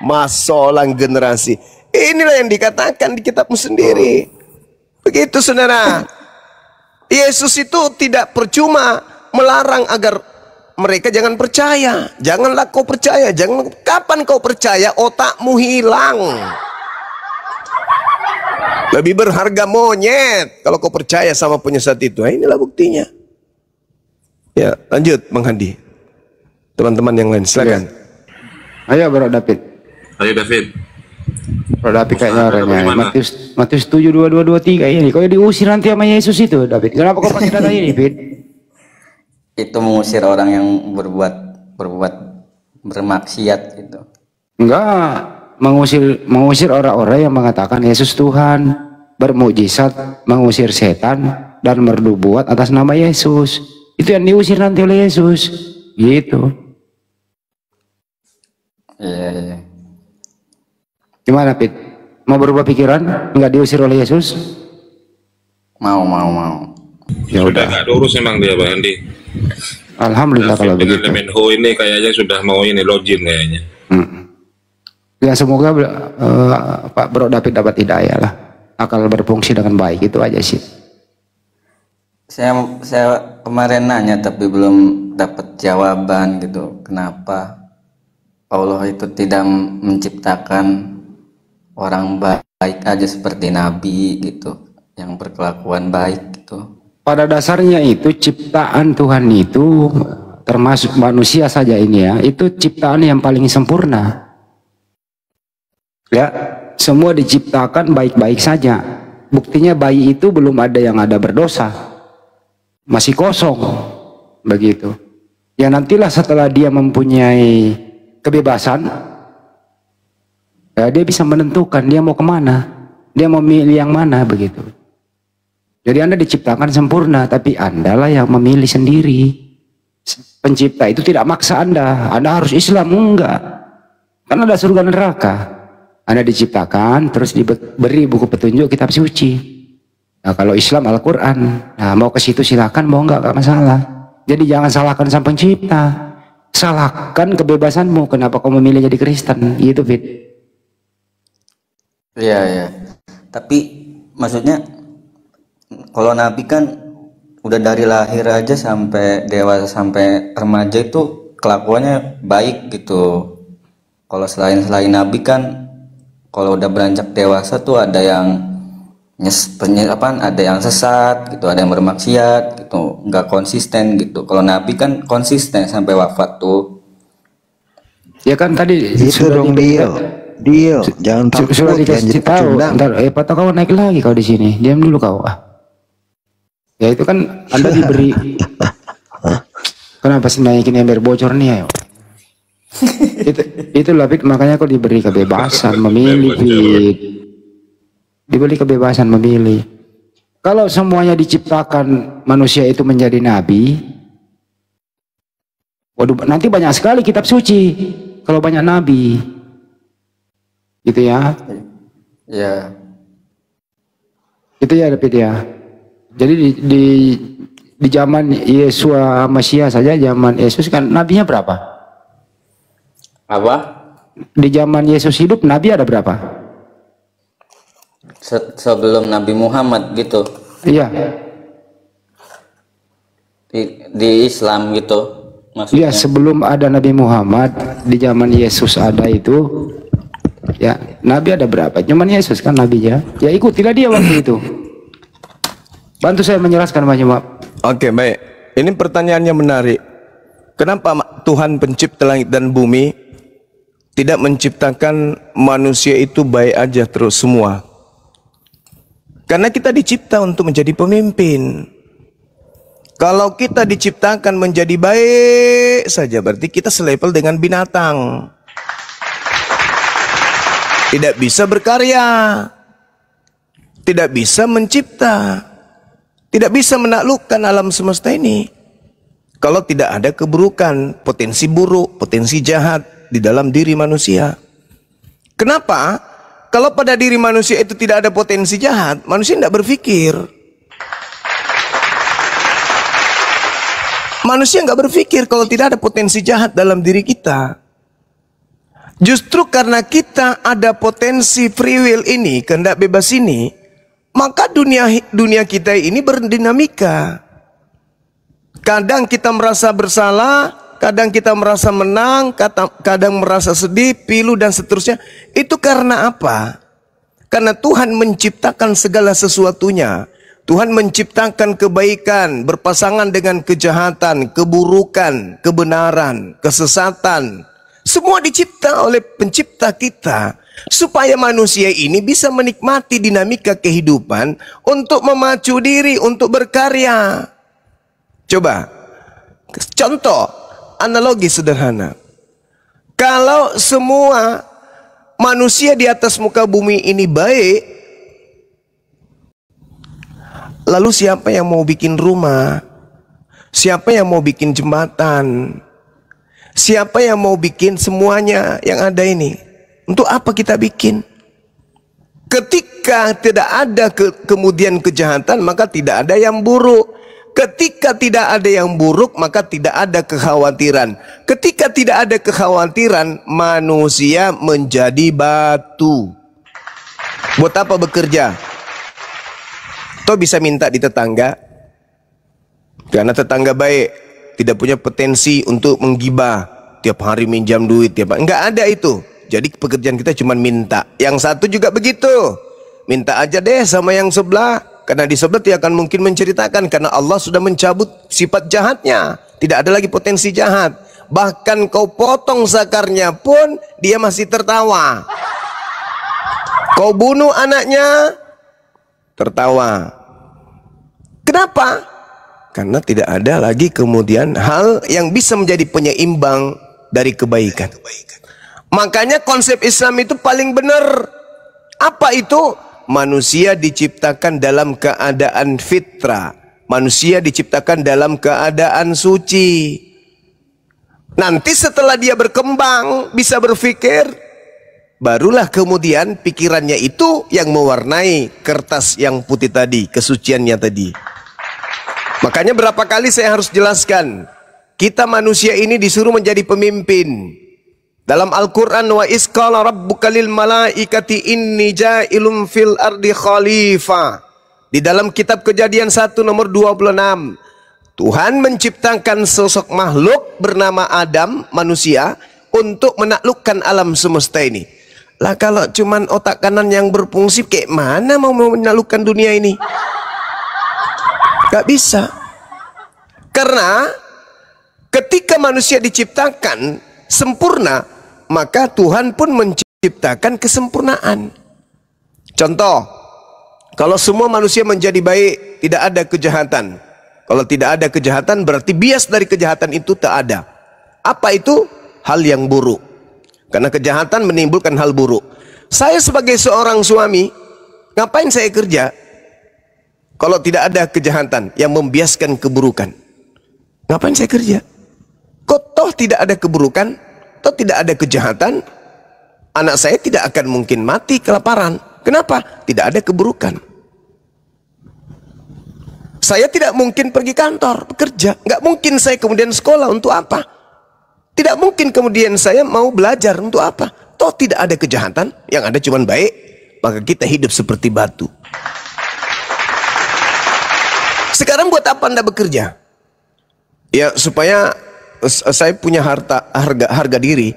Masolang generasi. Inilah yang dikatakan di kitabmu sendiri. Begitu saudara. Yesus itu tidak percuma melarang agar mereka jangan percaya. Janganlah kau percaya. Kapan kau percaya otakmu hilang. Lebih berharga monyet kalau kau percaya sama penyesat itu. Nah, inilah buktinya. Ya lanjut Bang Handi. Teman-teman yang lain silakan. Ayo Bro David. Ayo David. Bro David kayaknya orangnya. Matius 7:22-23 ini. Kau diusir nanti sama Yesus itu David. Kenapa kau pakai data ini David? Itu mengusir orang yang berbuat bermaksiat gitu. Enggak. Mengusir orang-orang yang mengatakan Yesus Tuhan, bermukjizat, mengusir setan dan bernubuat atas nama Yesus. Itu yang diusir nanti oleh Yesus. Gitu. Iya. Gimana Pit? Mau berubah pikiran? Enggak diusir oleh Yesus? Mau. Ya Sudah nggak lurus memang dia Bang Andi. Alhamdulillah kalau dengan begitu. Menho ini kayaknya sudah mau ini login kayaknya. Ya semoga Pak Bro David dapat hidayah lah. Akal berfungsi dengan baik, itu aja sih. Saya kemarin nanya tapi belum dapat jawaban gitu. Kenapa Allah itu tidak menciptakan orang baik aja seperti Nabi gitu, yang berkelakuan baik gitu. Pada dasarnya itu ciptaan Tuhan itu, termasuk manusia saja ini ya, itu ciptaan yang paling sempurna. Ya, semua diciptakan baik-baik saja. Buktinya bayi itu belum ada yang ada berdosa. Masih kosong. Begitu. Ya nantilah setelah dia mempunyai kebebasan, ya dia bisa menentukan dia mau kemana. Dia mau milih yang mana begitu. Jadi Anda diciptakan sempurna, tapi Anda lah yang memilih sendiri. Pencipta itu tidak maksa Anda harus Islam, enggak. Karena ada surga neraka. Anda diciptakan, terus diberi buku petunjuk kitab suci. Nah kalau Islam Al-Quran, nah mau ke situ silakan, mau enggak masalah. Jadi jangan salahkan sang pencipta. Salahkan kebebasanmu, kenapa kau memilih jadi Kristen, gitu Fit. Iya, ya. Tapi maksudnya kalau Nabi kan udah dari lahir aja sampai dewasa sampai remaja itu kelakuannya baik gitu. Kalau selain Nabi kan kalau udah beranjak dewasa tuh ada yang ada yang sesat gitu, ada yang bermaksiat gitu, nggak konsisten gitu. Kalau Nabi kan konsisten sampai wafat tuh. Ya kan tadi Itu dong Dio, jangan takut, sudah dikasih tahu. pecundang. Ntar patah kau naik lagi kau di sini. Diam dulu kau. Ya itu kan Anda diberi. Kenapa sih naikin ember bocor nih ayo? itu Fit, makanya kau diberi kebebasan memilih Fit. Diberi kebebasan memilih. Kalau semuanya diciptakan manusia itu menjadi nabi, waduh nanti banyak sekali kitab suci kalau banyak nabi. Gitu ya. Ya. Itu ya David ya. Jadi di zaman Yesua Mesias saja, zaman Yesus kan nabinya berapa? Apa? Di zaman Yesus hidup nabi ada berapa? Sebelum Nabi Muhammad gitu. Iya. Di Islam gitu maksudnya. Iya, sebelum ada Nabi Muhammad, di zaman Yesus ada itu. Ya, nabi ada berapa? Cuman Yesus kan nabinya. Ya ikutilah dia waktu itu. Bantu saya menjelaskan Pak Jemaat. Oke, baik. Ini pertanyaannya menarik. Kenapa Tuhan pencipta langit dan bumi tidak menciptakan manusia itu baik aja terus semua? Karena kita dicipta untuk menjadi pemimpin. Kalau kita diciptakan menjadi baik saja, berarti kita selevel dengan binatang. Tidak bisa berkarya, tidak bisa mencipta, tidak bisa menaklukkan alam semesta ini. Kalau tidak ada keburukan, potensi buruk, potensi jahat di dalam diri manusia. Kenapa? Kalau pada diri manusia itu tidak ada potensi jahat, manusia tidak berpikir. Manusia nggak berpikir kalau tidak ada potensi jahat dalam diri kita. Justru karena kita ada potensi free will ini, kehendak bebas ini, maka dunia kita ini berdinamika. Kadang kita merasa bersalah, kadang kita merasa menang, kadang merasa sedih, pilu dan seterusnya. Itu karena apa? Karena Tuhan menciptakan segala sesuatunya. Tuhan menciptakan kebaikan berpasangan dengan kejahatan, keburukan, kebenaran, kesesatan. Semua dicipta oleh pencipta kita supaya manusia ini bisa menikmati dinamika kehidupan untuk memacu diri, untuk berkarya. Coba, contoh, analogi sederhana. Kalau semua manusia di atas muka bumi ini baik, lalu siapa yang mau bikin rumah? Siapa yang mau bikin jembatan? Siapa yang mau bikin semuanya yang ada ini? Untuk apa kita bikin? Ketika tidak ada kemudian kejahatan, maka tidak ada yang buruk. Ketika tidak ada yang buruk, maka tidak ada kekhawatiran. Ketika tidak ada kekhawatiran, manusia menjadi batu. Buat apa bekerja? Toh bisa minta di tetangga, karena tetangga baik, tidak punya potensi untuk menggibah, tiap hari minjam duit, enggak ada itu. Jadi pekerjaan kita cuma minta. Yang satu juga begitu, minta aja deh sama yang sebelah, karena di sebelah dia akan mungkin menceritakan, karena Allah sudah mencabut sifat jahatnya, tidak ada lagi potensi jahat. Bahkan kau potong zakarnya pun dia masih tertawa. Kau bunuh anaknya, tertawa. Kenapa? Karena tidak ada lagi kemudian hal yang bisa menjadi penyeimbang dari kebaikan. Makanya konsep Islam itu paling benar. Apa itu? manusia diciptakan dalam keadaan fitrah. Manusia diciptakan dalam keadaan suci. Nanti setelah dia berkembang, bisa berpikir, barulah kemudian pikirannya itu yang mewarnai kertas yang putih tadi, kesuciannya tadi. Makanya berapa kali saya harus jelaskan, kita manusia ini disuruh menjadi pemimpin. Dalam Al-Quran, wa isqala rabbuka lil malaikati inni ja'ilum fil ardi khalifah. Di dalam kitab Kejadian 1 nomor 26, Tuhan menciptakan sosok makhluk bernama Adam, manusia, untuk menaklukkan alam semesta ini. Lah kalau cuman otak kanan yang berfungsi, kayak mana mau menaklukkan dunia ini? Gak bisa. Karena ketika manusia diciptakan sempurna, maka Tuhan pun menciptakan kesempurnaan. Contoh, kalau semua manusia menjadi baik, tidak ada kejahatan. Kalau tidak ada kejahatan, berarti bias dari kejahatan itu tak ada. Apa itu? Hal yang buruk. Karena kejahatan menimbulkan hal buruk. Saya sebagai seorang suami, ngapain saya kerja kalau tidak ada kejahatan yang membiaskan keburukan? Ngapain saya kerja? Kok toh tidak ada keburukan, toh tidak ada kejahatan, anak saya tidak akan mungkin mati kelaparan. Kenapa? Tidak ada keburukan. Saya tidak mungkin pergi kantor, bekerja. Nggak mungkin saya kemudian sekolah, untuk apa? Tidak mungkin kemudian saya mau belajar, untuk apa? Toh tidak ada kejahatan, yang ada cuma baik. Maka kita hidup seperti batu. Sekarang buat apa Anda bekerja? Ya supaya saya punya harga diri.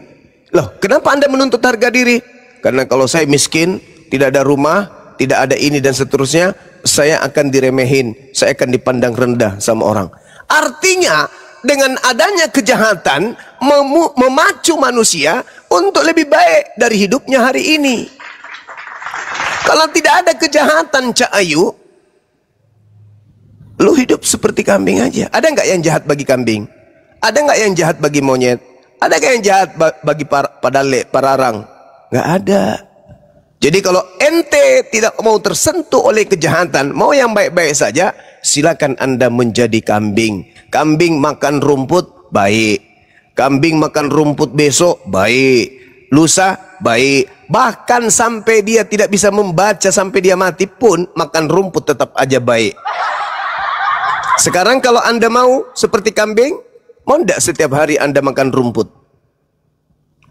Loh, kenapa Anda menuntut harga diri? Karena kalau saya miskin, tidak ada rumah, tidak ada ini dan seterusnya, saya akan diremehin, saya akan dipandang rendah sama orang. Artinya dengan adanya kejahatan memacu manusia untuk lebih baik dari hidupnya hari ini. Kalau tidak ada kejahatan, Cak Ayu, lu hidup seperti kambing aja. Ada nggak yang jahat bagi kambing? Ada nggak yang jahat bagi monyet? Ada nggak yang jahat bagi pararang? Nggak ada. Jadi kalau ente tidak mau tersentuh oleh kejahatan, mau yang baik-baik saja, silakan Anda menjadi kambing. Kambing makan rumput, baik. Kambing makan rumput besok, baik. Lusa, baik. Bahkan sampai dia tidak bisa membaca, sampai dia mati pun, makan rumput tetap aja baik. Sekarang kalau Anda mau seperti kambing, mau tidak setiap hari Anda makan rumput?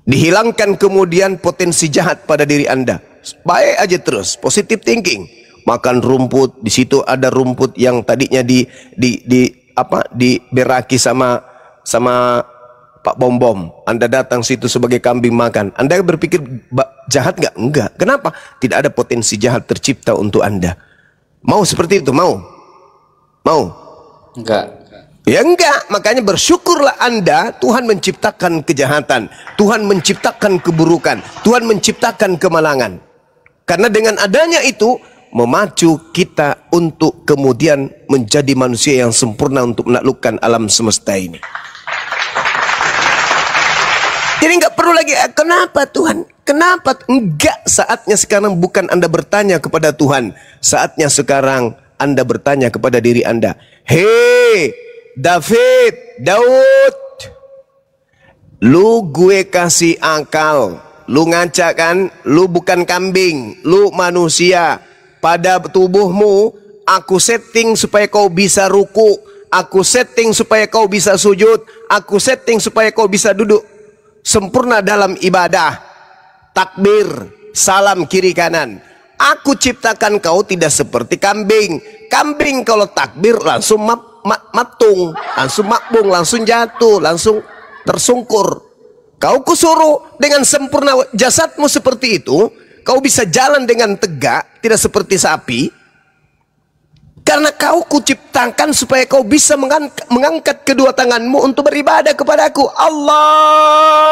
Dihilangkan kemudian potensi jahat pada diri Anda. Baik aja terus, positive thinking. Makan rumput, di situ ada rumput yang tadinya diberaki sama Pak Bom-Bom. Anda datang situ sebagai kambing makan. Anda berpikir jahat nggak? Enggak. Kenapa? Tidak ada potensi jahat tercipta untuk Anda. Mau seperti itu? Mau? Mau? Enggak. Ya enggak, makanya bersyukurlah Anda, Tuhan menciptakan kejahatan, Tuhan menciptakan keburukan, Tuhan menciptakan kemalangan. Karena dengan adanya itu, memacu kita untuk kemudian menjadi manusia yang sempurna untuk menaklukkan alam semesta ini. Jadi enggak perlu lagi, kenapa Tuhan? Kenapa? Enggak, saatnya sekarang bukan Anda bertanya kepada Tuhan. Saatnya sekarang Anda bertanya kepada diri Anda. Hei, Daud, lu gue kasih akal, lu ngaca kan, lu bukan kambing, lu manusia. Pada tubuhmu, aku setting supaya kau bisa ruku, aku setting supaya kau bisa sujud, aku setting supaya kau bisa duduk sempurna dalam ibadah, takbir, salam kiri kanan. Aku ciptakan kau tidak seperti kambing. Kambing kalau takbir langsung matung, langsung makbung, langsung jatuh, langsung tersungkur. Kau kusuruh dengan sempurna jasadmu seperti itu, kau bisa jalan dengan tegak, tidak seperti sapi. Karena kau kuciptakan supaya kau bisa mengangkat kedua tanganmu untuk beribadah kepadaku. Allahu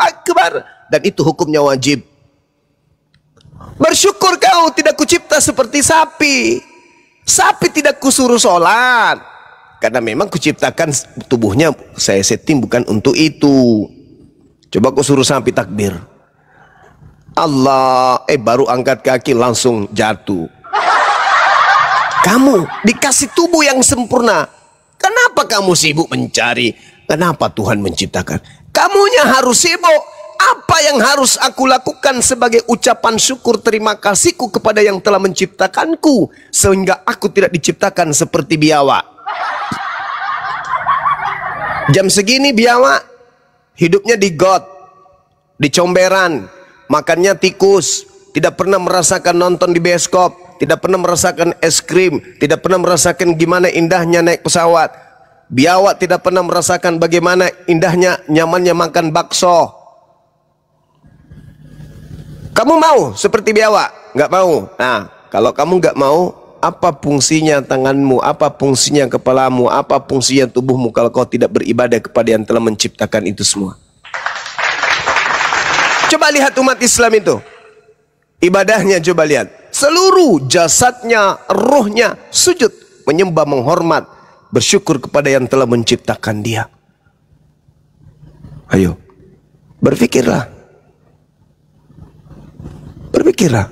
Akbar. Dan itu hukumnya wajib. Bersyukur kau tidak kucipta seperti sapi. Sapi tidak kusuruh sholat. Karena memang kuciptakan tubuhnya, saya setting bukan untuk itu. Coba kusuruh sapi takbir. Allah, baru angkat kaki langsung jatuh. Kamu dikasih tubuh yang sempurna. Kenapa kamu sibuk mencari? Kenapa Tuhan menciptakan? Kamunya harus sibuk. Apa yang harus aku lakukan sebagai ucapan syukur terima kasihku kepada yang telah menciptakanku, sehingga aku tidak diciptakan seperti biawak. Jam segini biawak hidupnya di got, di comberan, makannya tikus, tidak pernah merasakan nonton di bioskop, tidak pernah merasakan es krim, tidak pernah merasakan gimana indahnya naik pesawat. Biawak tidak pernah merasakan bagaimana indahnya, nyamannya makan bakso. Kamu mau seperti biawak? Nggak mau. Nah, kalau kamu nggak mau, apa fungsinya tanganmu, apa fungsinya kepalamu, apa fungsinya tubuhmu kalau kau tidak beribadah kepada yang telah menciptakan itu semua? Coba lihat umat Islam itu. Ibadahnya coba lihat. Seluruh jasadnya, rohnya sujud, menyembah, menghormat, bersyukur kepada yang telah menciptakan dia. Ayo, berpikirlah. Berpikirlah.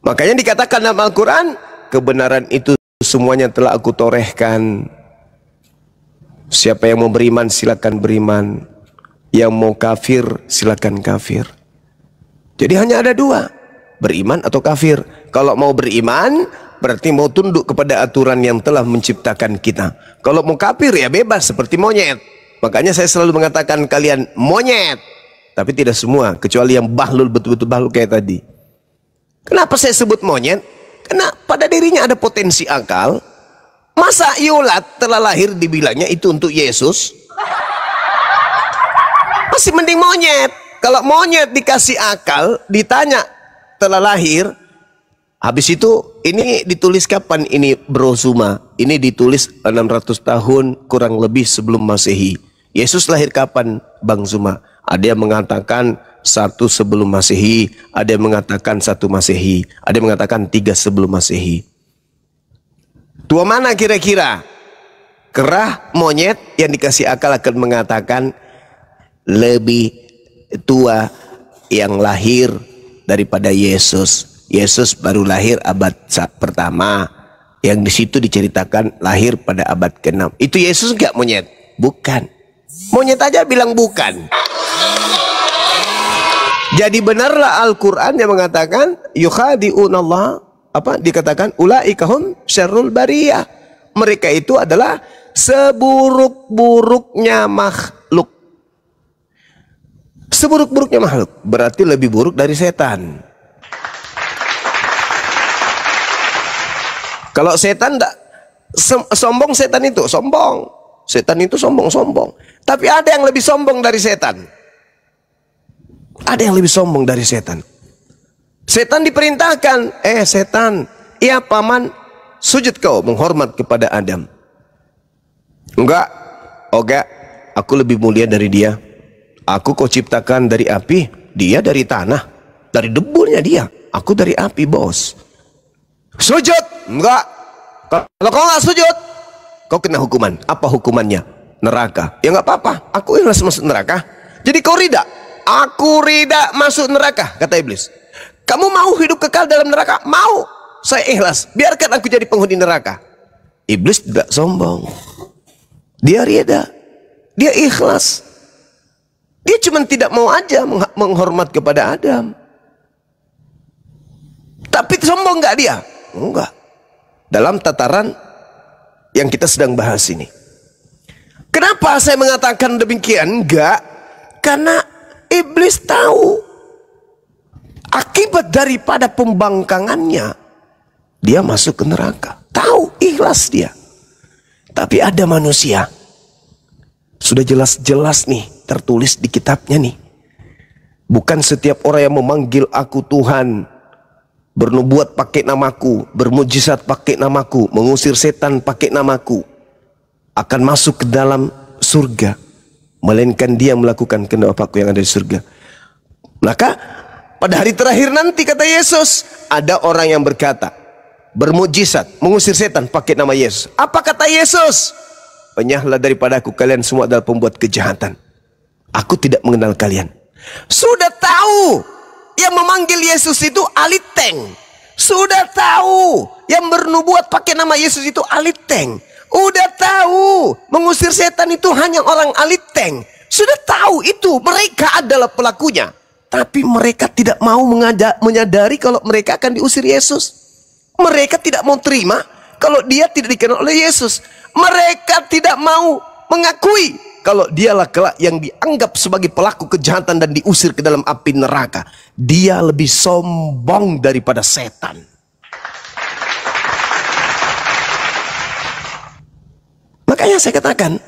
Makanya dikatakan dalam Al-Quran, kebenaran itu semuanya telah aku torehkan. Siapa yang mau beriman silakan beriman, yang mau kafir silakan kafir. Jadi hanya ada dua, beriman atau kafir. Kalau mau beriman berarti mau tunduk kepada aturan yang telah menciptakan kita. Kalau mau kafir ya bebas seperti monyet. Makanya saya selalu mengatakan kalian monyet, tapi tidak semua, kecuali yang bahlul, betul-betul bahlul kayak tadi. Kenapa saya sebut monyet? Karena pada dirinya ada potensi akal. Masa Yulat telah lahir dibilangnya itu untuk Yesus? Masih mending monyet. Kalau monyet dikasih akal, ditanya telah lahir, habis itu ini ditulis kapan ini Bro Zuma? Ini ditulis 600 tahun kurang lebih sebelum Masehi. Yesus lahir kapan Bang Zuma? Ada yang mengatakan 1 sebelum Masehi, ada yang mengatakan 1 Masehi, ada yang mengatakan 3 sebelum Masehi. Tua mana kira-kira? Kerah monyet yang dikasih akal akan mengatakan lebih tua yang lahir daripada Yesus. Yesus baru lahir abad pertama, yang di situ diceritakan lahir pada abad ke-6. Itu Yesus enggak monyet? Bukan. Monyet aja bilang bukan. Jadi benarlah Al-Quran yang mengatakan yukhadi'unallah, apa dikatakan ulaikahum syarrul bariyah. Mereka itu adalah seburuk-buruknya makhluk. Seburuk-buruknya makhluk berarti lebih buruk dari setan. Kalau setan enggak sombong, setan itu sombong. Setan itu sombong-sombong. Tapi ada yang lebih sombong dari setan. Ada yang lebih sombong dari setan. Setan diperintahkan, setan, iya paman, sujud kau menghormat kepada Adam. Enggak, aku lebih mulia dari dia. Aku kau ciptakan dari api, dia dari tanah, dari debunya dia. Aku dari api, bos. Sujud, enggak. Kalau kau enggak sujud, kau kena hukuman. Apa hukumannya? Neraka. Ya enggak apa-apa, aku ikhlas masuk neraka. Jadi kau rida. Aku rida masuk neraka, kata iblis. Kamu mau hidup kekal dalam neraka? Mau. Saya ikhlas. Biarkan aku jadi penghuni neraka. Iblis tidak sombong. Dia rida. Dia ikhlas. Dia cuma tidak mau aja menghormat kepada Adam. Tapi sombong enggak dia? Enggak. Dalam tataran yang kita sedang bahas ini. Kenapa saya mengatakan demikian? Enggak. Karena iblis tahu akibat daripada pembangkangannya, dia masuk ke neraka. Tahu, ikhlas dia. Tapi ada manusia, sudah jelas-jelas nih tertulis di kitabnya nih. Bukan setiap orang yang memanggil aku Tuhan, bernubuat pakai namaku, bermujizat pakai namaku, mengusir setan pakai namaku, akan masuk ke dalam surga, melainkan dia melakukan kehendak Bapakku yang ada di surga. Maka pada hari terakhir nanti, kata Yesus, ada orang yang berkata, bermujizat, mengusir setan pakai nama Yesus. Apa kata Yesus? Penyahlah daripada aku, kalian semua adalah pembuat kejahatan. Aku tidak mengenal kalian. Sudah tahu yang memanggil Yesus itu aliteng. Sudah tahu yang bernubuat pakai nama Yesus itu aliteng. Udah tahu mengusir setan itu hanya orang aliteng. Sudah tahu itu mereka adalah pelakunya. Tapi mereka tidak mau menyadari kalau mereka akan diusir Yesus. Mereka tidak mau terima kalau dia tidak dikenal oleh Yesus. Mereka tidak mau mengakui kalau dialah kelak yang dianggap sebagai pelaku kejahatan dan diusir ke dalam api neraka. Dia lebih sombong daripada setan. Makanya saya katakan,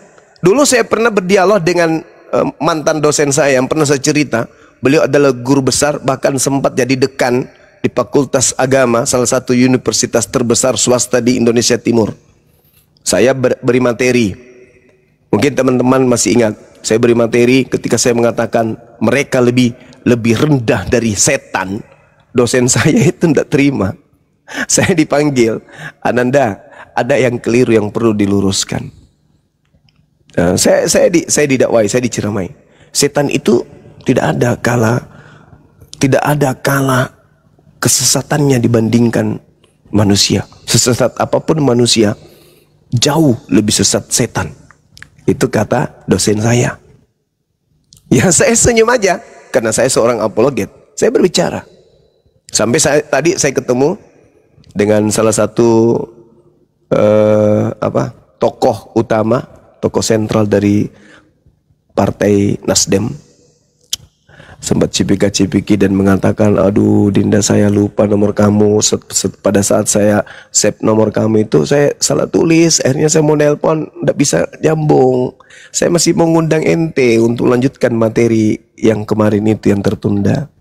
dulu saya pernah berdialog dengan mantan dosen saya yang pernah saya cerita. Beliau adalah guru besar, bahkan sempat jadi dekan di Fakultas Agama, salah satu universitas terbesar swasta di Indonesia Timur. Saya beri materi. Mungkin teman-teman masih ingat, saya beri materi ketika saya mengatakan mereka lebih rendah dari setan. Dosen saya itu tidak terima. Saya dipanggil, Ananda, ada yang keliru yang perlu diluruskan. Saya didakwai, saya diceramai. Setan itu tidak ada kala kesesatannya dibandingkan manusia. Sesat apapun manusia, jauh lebih sesat setan. Itu kata dosen saya. Ya saya senyum aja, karena saya seorang apologet. Saya berbicara. Sampai tadi saya ketemu dengan salah satu tokoh utama, tokoh sentral dari Partai Nasdem. Sempat cipika-cipiki dan mengatakan, aduh Dinda, saya lupa nomor kamu. Pada saat saya save nomor kamu itu saya salah tulis. Akhirnya saya mau nelpon, tidak bisa nyambung. Saya masih mengundang ente untuk lanjutkan materi yang kemarin itu yang tertunda.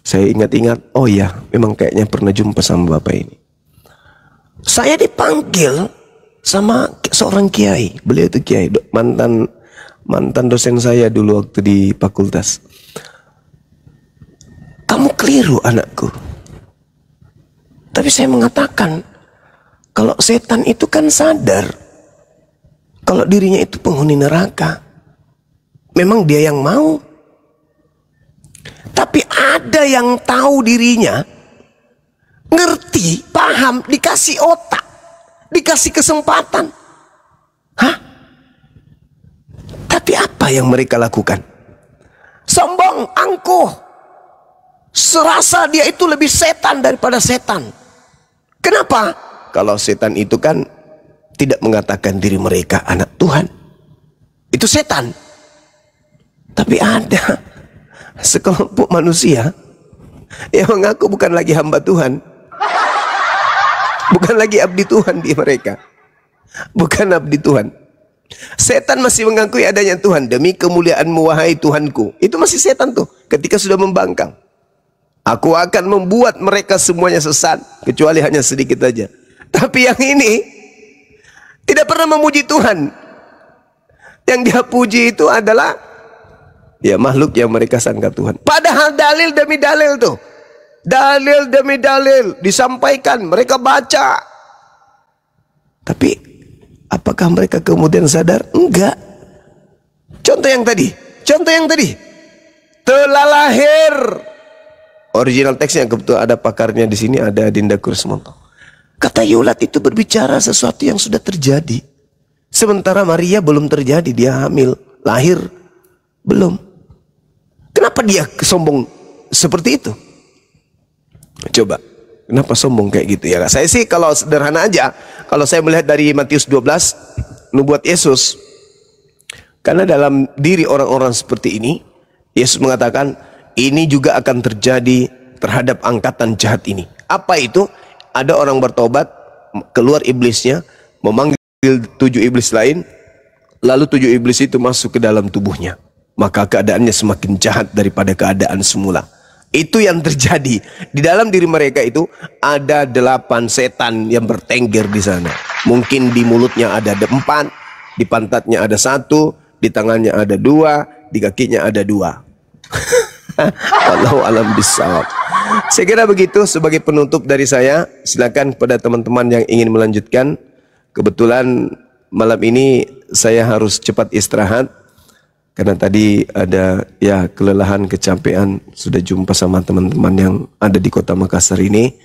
Saya ingat-ingat, oh ya, memang kayaknya pernah jumpa sama bapak ini. Saya dipanggil sama seorang kiai. Beliau itu kiai, mantan dosen saya dulu waktu di fakultas. Kamu keliru anakku. Tapi saya mengatakan, kalau setan itu kan sadar kalau dirinya itu penghuni neraka. Memang dia yang mau. Tapi ada yang tahu dirinya, ngerti, paham, dikasih otak, dikasih kesempatan. Hah? Tapi apa yang mereka lakukan? Sombong, angkuh. Serasa dia itu lebih setan daripada setan. Kenapa? Kalau setan itu kan tidak mengatakan diri mereka anak Tuhan. Itu setan. Tapi ada sekelompok manusia yang mengaku bukan lagi hamba Tuhan. Bukan lagi abdi Tuhan di mereka. Bukan abdi Tuhan. Setan masih mengakui adanya Tuhan. Demi kemuliaan-Mu wahai Tuhanku. Itu masih setan tuh ketika sudah membangkang. Aku akan membuat mereka semuanya sesat, kecuali hanya sedikit saja. Tapi yang ini tidak pernah memuji Tuhan. Yang dia puji itu adalah ya makhluk yang mereka sangka Tuhan. Padahal dalil demi dalil tuh. Dalil demi dalil disampaikan, mereka baca. Tapi apakah mereka kemudian sadar? Enggak. Contoh yang tadi. Telah lahir. Original teksnya kebetulan ada pakarnya di sini, ada Dinda Kurismonto. Kata Yulat itu berbicara sesuatu yang sudah terjadi. Sementara Maria belum terjadi, dia hamil, lahir belum. Kenapa dia sombong seperti itu? Coba, kenapa sombong kayak gitu ya? Saya sih kalau sederhana aja, kalau saya melihat dari Matius 12, nubuat Yesus. Karena dalam diri orang-orang seperti ini, Yesus mengatakan, ini juga akan terjadi terhadap angkatan jahat ini. Apa itu? Ada orang bertobat, keluar iblisnya, memanggil 7 iblis lain, lalu 7 iblis itu masuk ke dalam tubuhnya. Maka keadaannya semakin jahat daripada keadaan semula. Itu yang terjadi. Di dalam diri mereka itu ada 8 setan yang bertengger di sana. Mungkin di mulutnya ada 4, di pantatnya ada 1, di tangannya ada 2, di kakinya ada 2. Wallahu alam bisawab. Saya kira begitu sebagai penutup dari saya. Silakan pada teman-teman yang ingin melanjutkan. Kebetulan malam ini saya harus cepat istirahat karena tadi ada ya kelelahan, kecapean, sudah jumpa sama teman-teman yang ada di kota Makassar ini.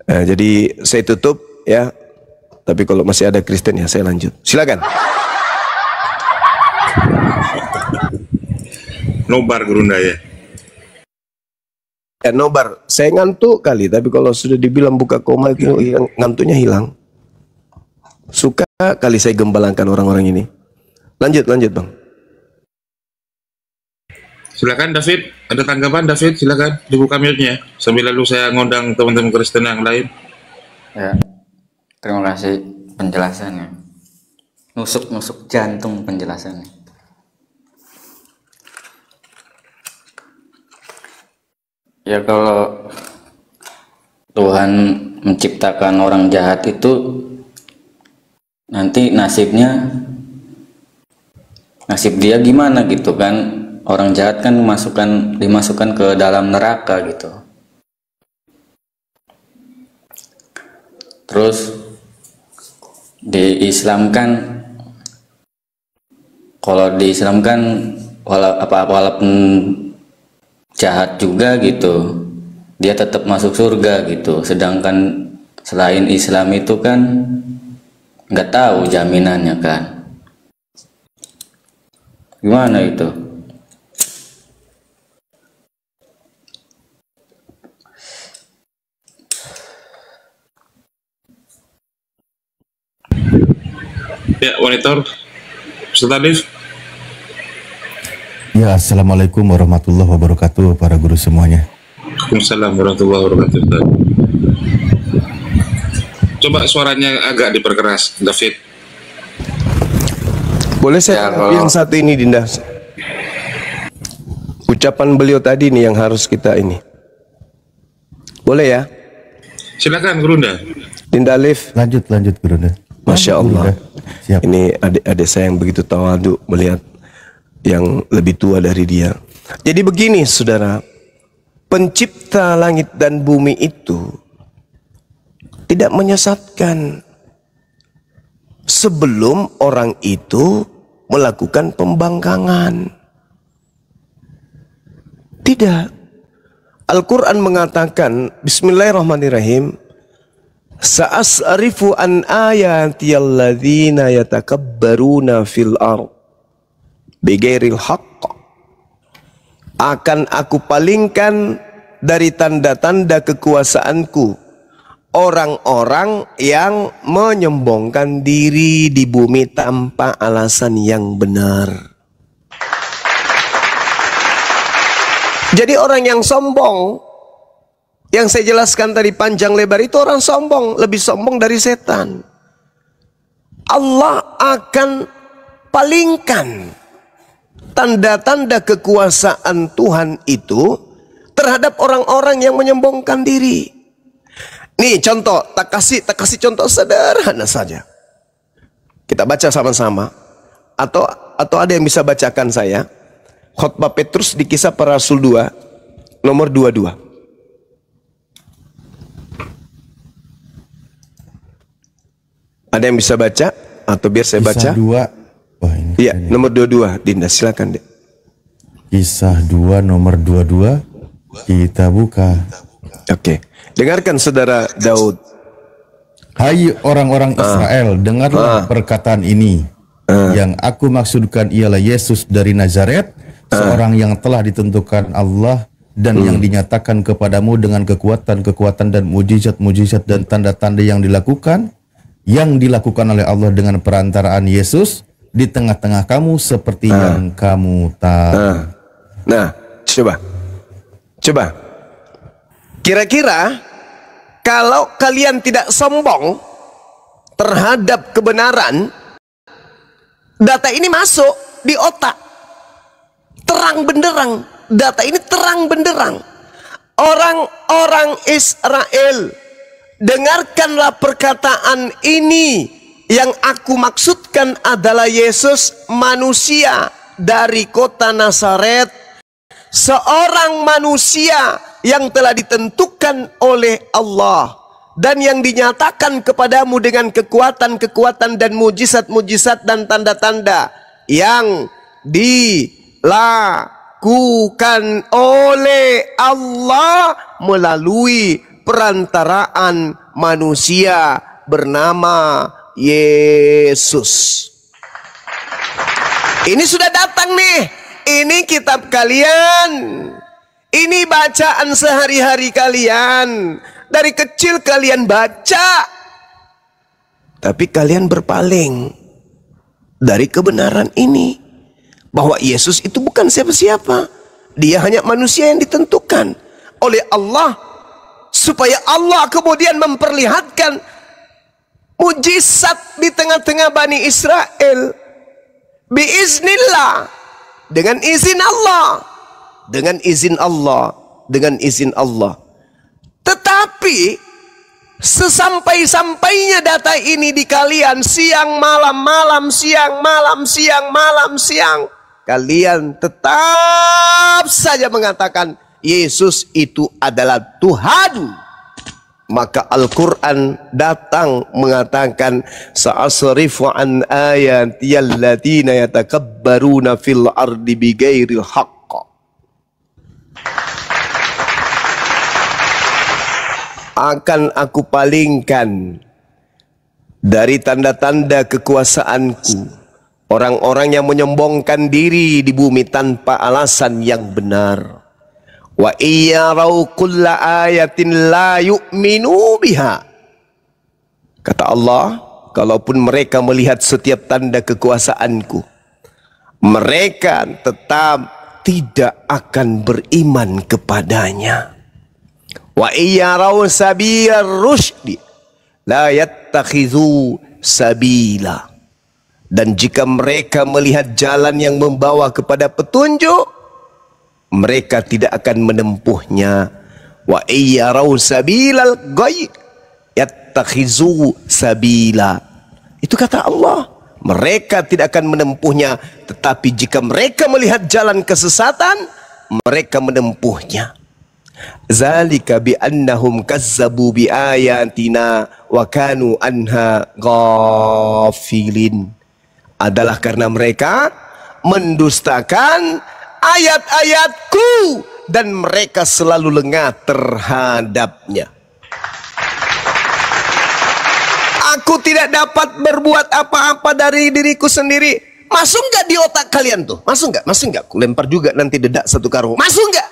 Jadi saya tutup ya. Tapi kalau masih ada Kristen ya saya lanjut. Silakan. Nobar Gerunda ya. Ya nobar. Saya ngantuk kali, tapi kalau sudah dibilang buka koma ngantuknya hilang. Suka kali saya gembalangkan orang-orang ini. Lanjut Bang. Silakan David, ada tanggapan David? Silakan dibuka mute-nya. Sambil lalu saya ngundang teman-teman Kristen yang lain. Ya, terima kasih penjelasannya. Nusuk-nusuk jantung penjelasannya. Ya kalau Tuhan menciptakan orang jahat itu nanti nasib dia gimana gitu kan? Orang jahat kan dimasukkan ke dalam neraka gitu. Terus di Islam kan, kalau di Islam kan walaupun jahat juga gitu, dia tetap masuk surga gitu. Sedangkan selain Islam itu kan nggak tahu jaminannya kan. Gimana itu? Ya, monitor. Ustaz Alif. Ya, assalamualaikum warahmatullahi wabarakatuh para guru semuanya. Waalaikumsalam warahmatullahi wabarakatuh. Coba suaranya agak diperkeras, David. Boleh saya yang satu ini, Dinda? Ucapan beliau tadi nih yang harus kita ini. Boleh ya? Silakan Gerunda. Dinda Alif. Lanjut Gerunda. Masya Allah. Siap. Ini adik-adik saya yang begitu tawadu melihat yang lebih tua dari dia. Jadi begini saudara, pencipta langit dan bumi itu tidak menyesatkan sebelum orang itu melakukan pembangkangan. Tidak. Al-Quran mengatakan, Bismillahirrahmanirrahim, Sa'asrifu an ayati alladzina yatakabbaruna fil ard bighairil haqq. Akan aku palingkan dari tanda-tanda kekuasaanku orang-orang yang menyombongkan diri di bumi tanpa alasan yang benar. Jadi orang yang sombong, yang saya jelaskan tadi panjang lebar itu orang sombong, lebih sombong dari setan. Allah akan palingkan tanda-tanda kekuasaan Tuhan itu terhadap orang-orang yang menyombongkan diri. Nih contoh, tak kasih contoh sederhana saja. Kita baca sama-sama. Atau ada yang bisa bacakan saya. Khotbah Petrus di Kisah Para Rasul 2 nomor 22. Ada yang bisa baca atau biar saya baca? Kisah 2. Wah, ini iya, nomor 22. Dinda, silakan, Dek. Kisah 2 nomor 22. Kita buka. Oke. Dengarkan saudara Daud. Hai orang-orang Israel, dengarlah perkataan ini. Yang aku maksudkan ialah Yesus dari Nazaret, seorang yang telah ditentukan Allah dan yang dinyatakan kepadamu dengan kekuatan-kekuatan dan mujizat-mujizat dan tanda-tanda yang dilakukan oleh Allah dengan perantaraan Yesus di tengah-tengah kamu seperti yang kamu tahu. Nah, coba. Kira-kira kalau kalian tidak sombong terhadap kebenaran, data ini masuk di otak. Terang benderang. Data ini terang benderang. Orang-orang Israel, dengarkanlah perkataan ini. Yang aku maksudkan adalah Yesus manusia dari kota Nazaret. Seorang manusia yang telah ditentukan oleh Allah. Dan yang dinyatakan kepadamu dengan kekuatan-kekuatan dan mujizat-mujizat dan tanda-tanda yang dilakukan oleh Allah melalui perantaraan manusia bernama Yesus. Ini sudah datang nih. Ini kitab kalian. Ini bacaan sehari-hari kalian. Dari kecil kalian baca. Tapi kalian berpaling dari kebenaran ini. Bahwa Yesus itu bukan siapa-siapa. Dia hanya manusia yang ditentukan oleh Allah. Supaya Allah kemudian memperlihatkan mujizat di tengah-tengah Bani Israel. Biiznillah, dengan izin Allah, dengan izin Allah, dengan izin Allah. Tetapi sesampai-sampainya data ini di kalian, siang malam, malam siang, malam siang, malam siang, kalian tetap saja mengatakan Yesus itu adalah Tuhan. Maka Al-Quran datang mengatakan sa'asrifu an ayati alladziina yatakabbaruna fil ardi bighairil haqq. Akan aku palingkan dari tanda-tanda kekuasaanku orang-orang yang menyombongkan diri di bumi tanpa alasan yang benar. Wa iyarau kulla ayatin la yu'minu biha. Kata Allah, kalaupun mereka melihat setiap tanda kekuasaanku, mereka tetap tidak akan beriman kepadanya. Wa iyarau sabilar rusydi la yattakhidhu sabila. Dan jika mereka melihat jalan yang membawa kepada petunjuk, mereka tidak akan menempuhnya. Wa iyyarau sabilal ghayy yattakhizu sabila. Itu kata Allah. Mereka tidak akan menempuhnya, tetapi jika mereka melihat jalan kesesatan, mereka menempuhnya. Zalika bi annahum kazzabu bi ayatina wa kanu anha ghafilin. Adalah karena mereka mendustakan ayat-ayatku dan mereka selalu lengah terhadapnya. Aku tidak dapat berbuat apa-apa dari diriku sendiri. Masuk nggak di otak kalian tuh? Masuk nggak? Masuk nggak? Aku lempar juga nanti dedak satu karung. Masuk nggak?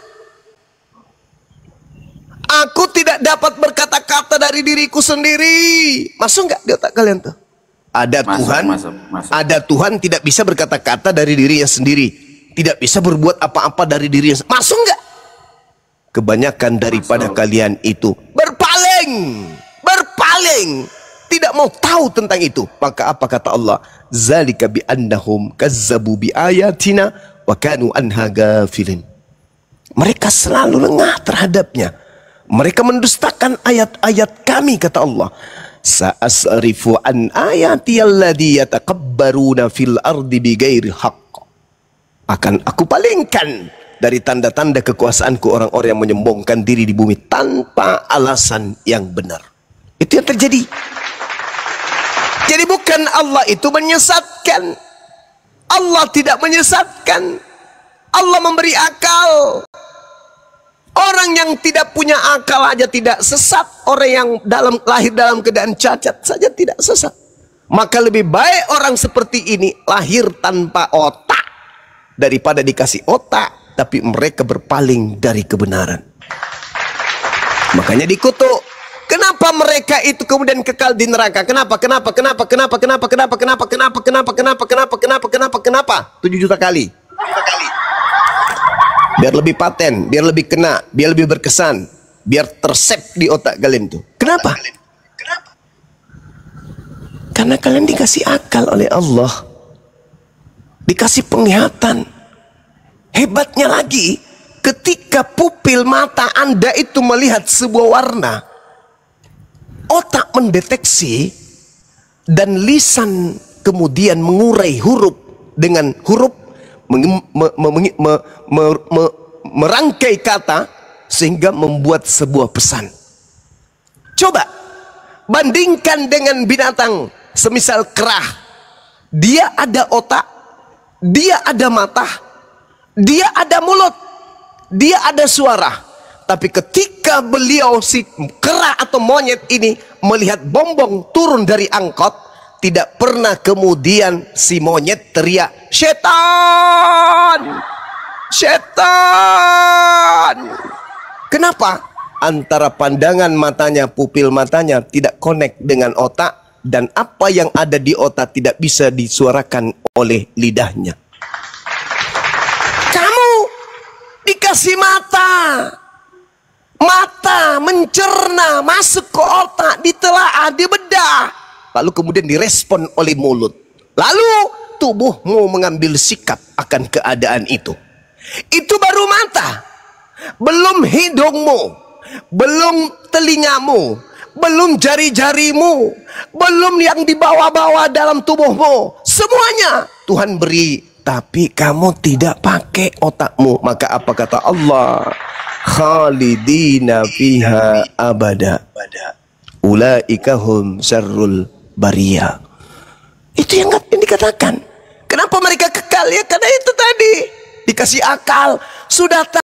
Aku tidak dapat berkata-kata dari diriku sendiri. Masuk nggak di otak kalian tuh? Ada Tuhan, ada Tuhan tidak bisa berkata-kata dari dirinya sendiri. Tidak bisa berbuat apa-apa dari dirinya. Masuk nggak? Kebanyakan daripada kalian itu berpaling, tidak mau tahu tentang itu. Maka apa kata Allah? Zalika bi annahum kazzabu bi ayatina wa kanu anha ghafilin. Mereka selalu lengah terhadapnya. Mereka mendustakan ayat-ayat kami, kata Allah. Sa'asrifu an ayati alladhi yatakabbaruna fil ardi bighairi haqq. Akan aku palingkan dari tanda-tanda kekuasaanku orang-orang yang menyombongkan diri di bumi tanpa alasan yang benar. Itu yang terjadi. Jadi bukan Allah itu menyesatkan. Allah tidak menyesatkan. Allah memberi akal. Orang yang tidak punya akal aja tidak sesat. Orang yang lahir dalam keadaan cacat saja tidak sesat. Maka lebih baik orang seperti ini lahir tanpa otak daripada dikasih otak tapi mereka berpaling dari kebenaran. Makanya dikutuk. Kenapa mereka itu kemudian kekal di neraka? Kenapa? 7 juta kali. Biar lebih paten, biar lebih kena, biar lebih berkesan, biar tersep di otak kalian tuh. Kenapa? Karena kalian dikasih akal oleh Allah, dikasih penglihatan. Hebatnya lagi, ketika pupil mata Anda itu melihat sebuah warna, otak mendeteksi dan lisan kemudian mengurai huruf dengan huruf, merangkai kata sehingga membuat sebuah pesan. Coba bandingkan dengan binatang semisal kerah. Dia ada otak dia ada mata, dia ada mulut, dia ada suara. Tapi ketika beliau si kera atau monyet ini melihat bonbong turun dari angkot, tidak pernah kemudian si monyet teriak, "Setan! Setan!" Kenapa? Antara pandangan matanya, pupil matanya tidak connect dengan otak, dan apa yang ada di otak tidak bisa disuarakan oleh lidahnya. Kamu dikasih mata, mata mencerna, masuk ke otak, ditelaah, dibedah, lalu kemudian direspon oleh mulut, lalu tubuhmu mengambil sikap akan keadaan itu. Itu baru mata, belum hidungmu, belum telingamu, belum jari-jarimu, belum yang dibawa-bawa dalam tubuhmu. Semuanya Tuhan beri, tapi kamu tidak pakai otakmu. Maka apa kata Allah? Khalidina fiha abada, ulaika hum syarrul bariyah. Itu yang dikatakan. Kenapa mereka kekal? Ya karena itu tadi, dikasih akal, sudah tahu.